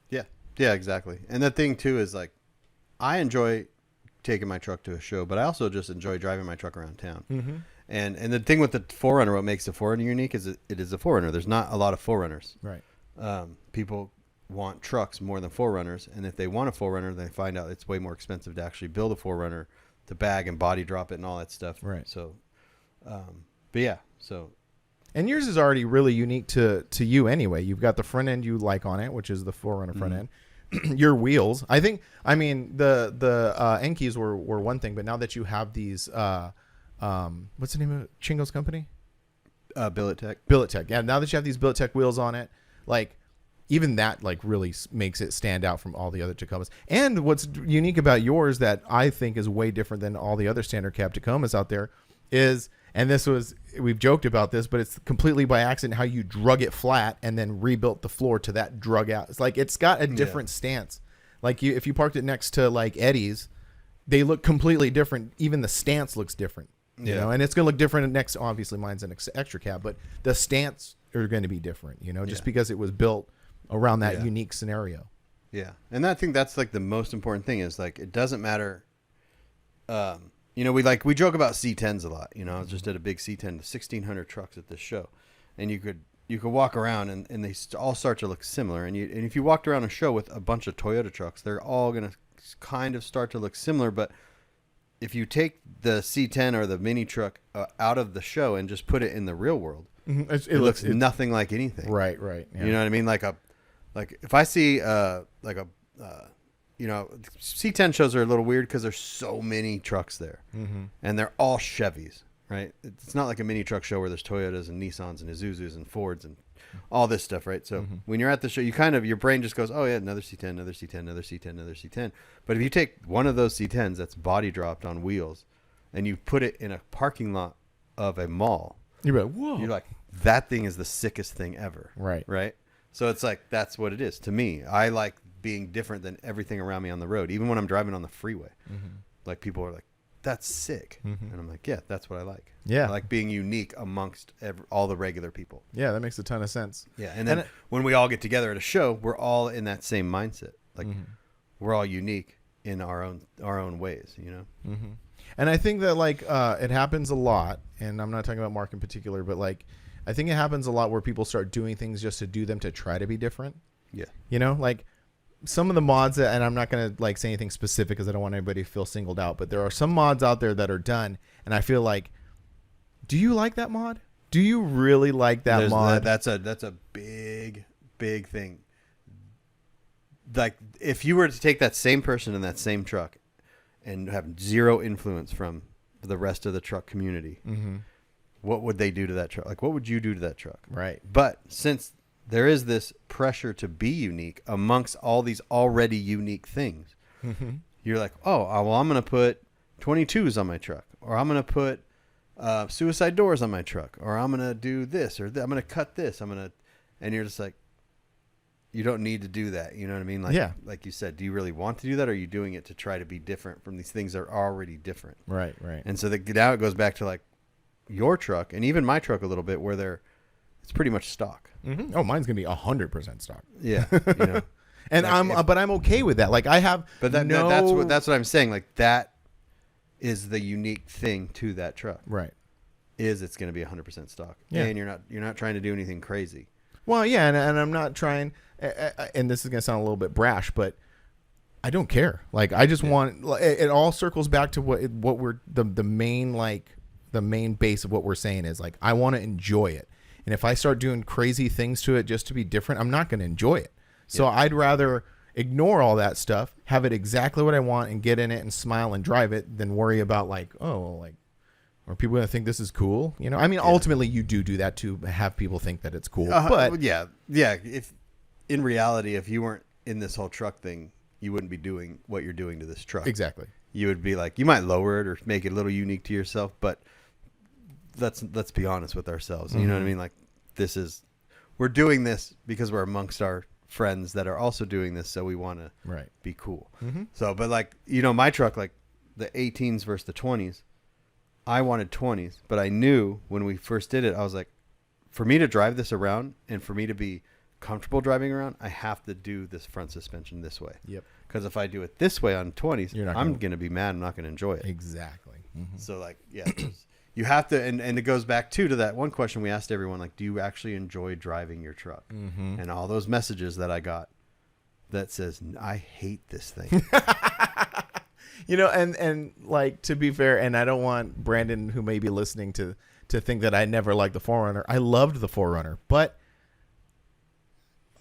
Yeah. Yeah, exactly. And the thing too is like, I enjoy taking my truck to a show, but I also just enjoy driving my truck around town. Mm-hmm. And the thing with the 4Runner, what makes the 4Runner unique is it is a 4Runner. There's not a lot of 4Runners. Right. People want trucks more than 4Runners, and if they want a 4Runner, they find out it's way more expensive to actually build a 4Runner, to bag and body drop it and all that stuff. Right. So, but yeah, so. And yours is already really unique to you anyway. You've got the front end you like on it, which is the 4Runner front end. Your wheels, the Enkis were one thing, but now that you have these, what's the name of it? Chingo's company? Billet Tech. Billet Tech. Yeah. Now that you have these Billet Tech wheels on it, like, even that like really makes it stand out from all the other Tacomas. And what's unique about yours that I think is way different than all the other standard cab Tacomas out there is, and we've joked about this, but it's completely by accident how you drug it flat and then rebuilt the floor to that drug out. It's like it's got a different stance. Like if you parked it next to like Eddie's, they look completely different. Even the stance looks different, you know, and it's going to look different next. Obviously, mine's an extra cab, but the stance are going to be different, you know, just because it was built around that unique scenario. Yeah, and I think that's like the most important thing is like it doesn't matter. You know, we joke about C10s a lot. You know, I just did a big C10 to 1,600 trucks at this show, and you could walk around and they all start to look similar. And if you walked around a show with a bunch of Toyota trucks, they're all gonna kind of start to look similar. But if you take the C10 or the mini truck out of the show and just put it in the real world, it looks nothing like anything. Right. Yeah. You know what I mean? Like if I see you know, C10 shows are a little weird because there's so many trucks there, and they're all Chevys, right? It's not like a mini truck show where there's Toyotas and Nissans and Isuzus and Fords and all this stuff, right? So when you're at the show, your brain just goes, oh yeah, another C10, another C10, another C10, another C10. But if you take one of those C10s that's body dropped on wheels, and you put it in a parking lot of a mall, you're like, whoa! You're like, that thing is the sickest thing ever, right? So it's like that's what it is to me. I like being different than everything around me on the road, even when I'm driving on the freeway. Like people are like, that's sick. And I'm like, yeah, that's what I like. Yeah. I like being unique amongst all the regular people. Yeah, that makes a ton of sense. Yeah. And then when we all get together at a show, we're all in that same mindset. Like we're all unique in our own ways, you know? And I think that like it happens a lot, and I'm not talking about Mark in particular, but like I think it happens a lot where people start doing things just to do them to try to be different. Yeah. You know, like some of the mods that, and I'm not going to like say anything specific because I don't want anybody to feel singled out, but there are some mods out there that are done, and I feel like, do you like that mod? Do you really like that mod? That's a big thing. Like if you were to take that same person in that same truck and have zero influence from the rest of the truck community, what would they do to that truck? Like what would you do to that truck? Right. But since there is this pressure to be unique amongst all these already unique things. You're like, oh, well, I'm going to put 22s on my truck, or I'm going to put suicide doors on my truck, or I'm going to do this, or I'm going to cut this. And you're just like, you don't need to do that. You know what I mean? Like, like you said, do you really want to do that? Or are you doing it to try to be different from these things that are already different? Right. And so now it goes back to like your truck and even my truck a little bit where it's pretty much stock. Oh, mine's gonna be 100% stock. Yeah, you know, and but I'm okay with that. Like I have, but that's what I'm saying. Like that is the unique thing to that truck. Right. Is it's gonna be 100% stock. Yeah. And you're not trying to do anything crazy. Well, yeah, and I'm not trying. And this is gonna sound a little bit brash, but I don't care. Like I just want. It all circles back to what we're the main base of what we're saying is like I want to enjoy it. And if I start doing crazy things to it just to be different, I'm not going to enjoy it. So I'd rather ignore all that stuff, have it exactly what I want, and get in it and smile and drive it than worry about like, oh, like, are people going to think this is cool? You know, I mean, ultimately you do that to have people think that it's cool. But yeah. If in reality, if you weren't in this whole truck thing, you wouldn't be doing what you're doing to this truck. Exactly. You would be like, you might lower it or make it a little unique to yourself, but let's be honest with ourselves. You know what I mean? Like we're doing this because we're amongst our friends that are also doing this. So we want to be cool. So, but like, you know, my truck, like the 18s versus the 20s, I wanted 20s, but I knew when we first did it, I was like, for me to drive this around and for me to be comfortable driving around, I have to do this front suspension this way. Yep. Because if I do it this way on 20s, I'm going to be mad. I'm not going to enjoy it. Exactly. So like, yeah. You have to, and it goes back to that one question we asked everyone, like, do you actually enjoy driving your truck? And all those messages that I got that says, I hate this thing. You know, and like, to be fair, and I don't want Brandon, who may be listening, to think that I never liked the 4Runner. I loved the 4Runner, but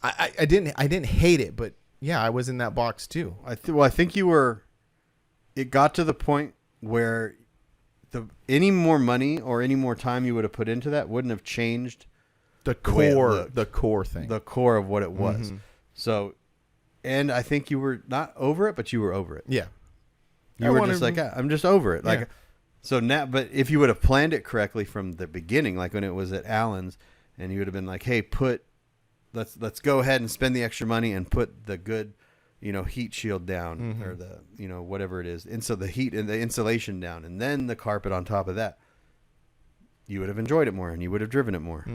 I didn't hate it, but yeah, I was in that box too. I think it got to the point where any more money or any more time you would have put into that wouldn't have changed the core thing, the core of what it was. So, and I think you were not over it, but you were over it. Yeah. You were just like, I'm just over it. Like So now, but if you would have planned it correctly from the beginning, like when it was at Allen's, and you would have been like, "Hey, let's go ahead and spend the extra money and put the good, heat shield down or the, whatever it is, the heat and the insulation down, and then the carpet on top of that." You would have enjoyed it more, and you would have driven it more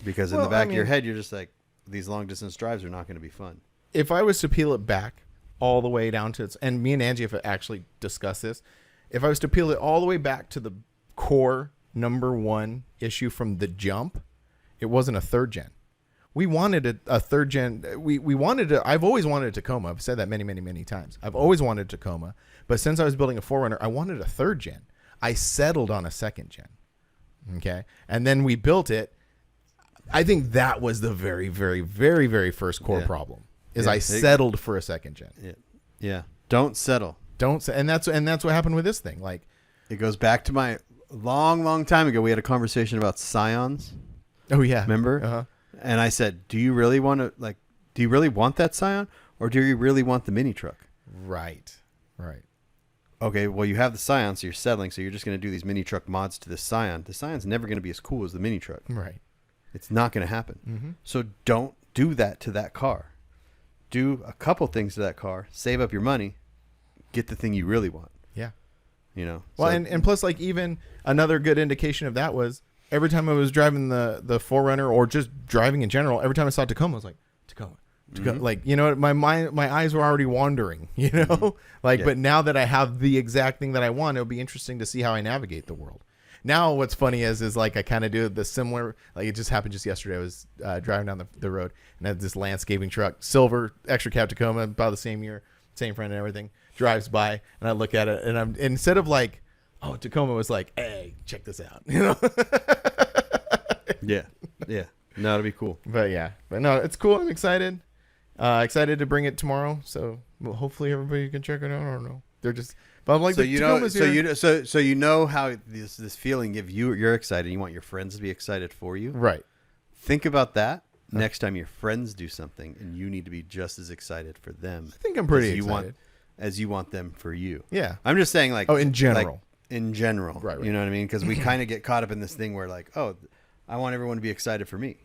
because in the back of your head, you're just like, these long distance drives are not going to be fun. If I was to peel it back all the way down to its, and me and Angie have actually discussed this, if I was to peel it all the way back to the core number one issue from the jump, it wasn't a third gen. We wanted a third gen. We wanted it. I've always wanted a Tacoma. I've said that many, many, many times. I've always wanted a Tacoma, but since I was building a 4Runner, I wanted a third gen. I settled on a second gen. Okay. And then we built it. I think that was the very, very, very, very first core problem is I settled for a second gen. Yeah. Don't settle. And that's what happened with this thing. Like, it goes back to my long time ago. We had a conversation about Scions. Oh yeah. Remember? Uh-huh. And I said, do you really want that Scion or do you really want the mini truck? Right. Okay, well, you have the Scion, so you're settling, so you're just going to do these mini truck mods to the Scion. The Scion's never going to be as cool as the mini truck. Right. It's not going to happen. Mm-hmm. So don't do that to that car. Do a couple things to that car, save up your money, get the thing you really want. Yeah. Well, so, and plus, like, even another good indication of that was every time I was driving the 4Runner or just driving in general, every time I saw Tacoma, I was like, Tacoma. Like, my eyes were already wandering, but now that I have the exact thing that I want, it'll be interesting to see how I navigate the world. Now, what's funny is like, I kind of do the similar, like it just happened just yesterday. I was driving down the road and I had this landscaping truck, silver extra cab Tacoma, about the same year, same front and everything, drives by and I look at it and instead of like, oh, Tacoma, was like, hey, check this out, Yeah. No, it'll be cool. But no, it's cool. I'm excited. Excited to bring it tomorrow, so hopefully everybody can check it out. I don't know. They're just, but I'm like, so you know how this feeling you're excited. You want your friends to be excited for you, right? Think about that next time your friends do something, and you need to be just as excited for them. I think I'm pretty excited as you want them for you. Yeah, I'm just saying, like, in general, right? You know what I mean? Because we kind of get caught up in this thing where, like, oh, I want everyone to be excited for me,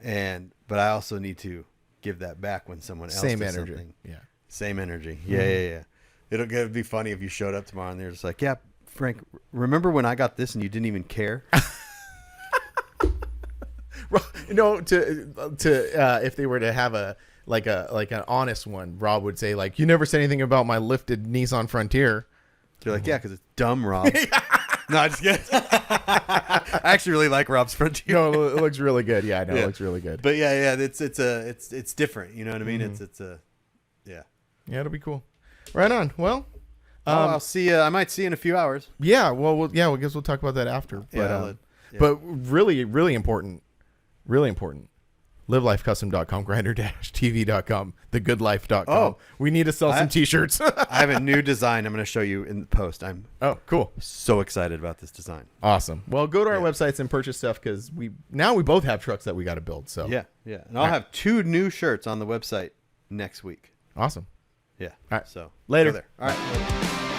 but I also need to give that back when someone else same does energy. Something. Yeah. Same energy. Yeah. It'll be funny if you showed up tomorrow and they're just like, yeah, Frank, remember when I got this and you didn't even care? If they were to have an honest one, Rob would say, like, you never said anything about my lifted Nissan Frontier. You're like, yeah, because it's dumb, Rob. No, I'm just kidding. I actually really like Rob's Frontier. No, it looks really good. Yeah, I know, it looks really good. But yeah, it's different. You know what I mean? Yeah, it'll be cool. Right on. Well, I'll see you. I might see you in a few hours. Yeah. Well, I guess we'll talk about that after. But really, really important. LiveLifeCustom.com, grinder-tv.com, thegoodlife.com. Oh, we need to sell some t-shirts. I have a new design I'm going to show you in the post. I'm cool. So excited about this design. Awesome. Well, go to our websites and purchase stuff because we both have trucks that we got to build. So yeah. And I'll have 2 new shirts on the website next week. Awesome. Yeah. All right. So later. Go there. All right. Later.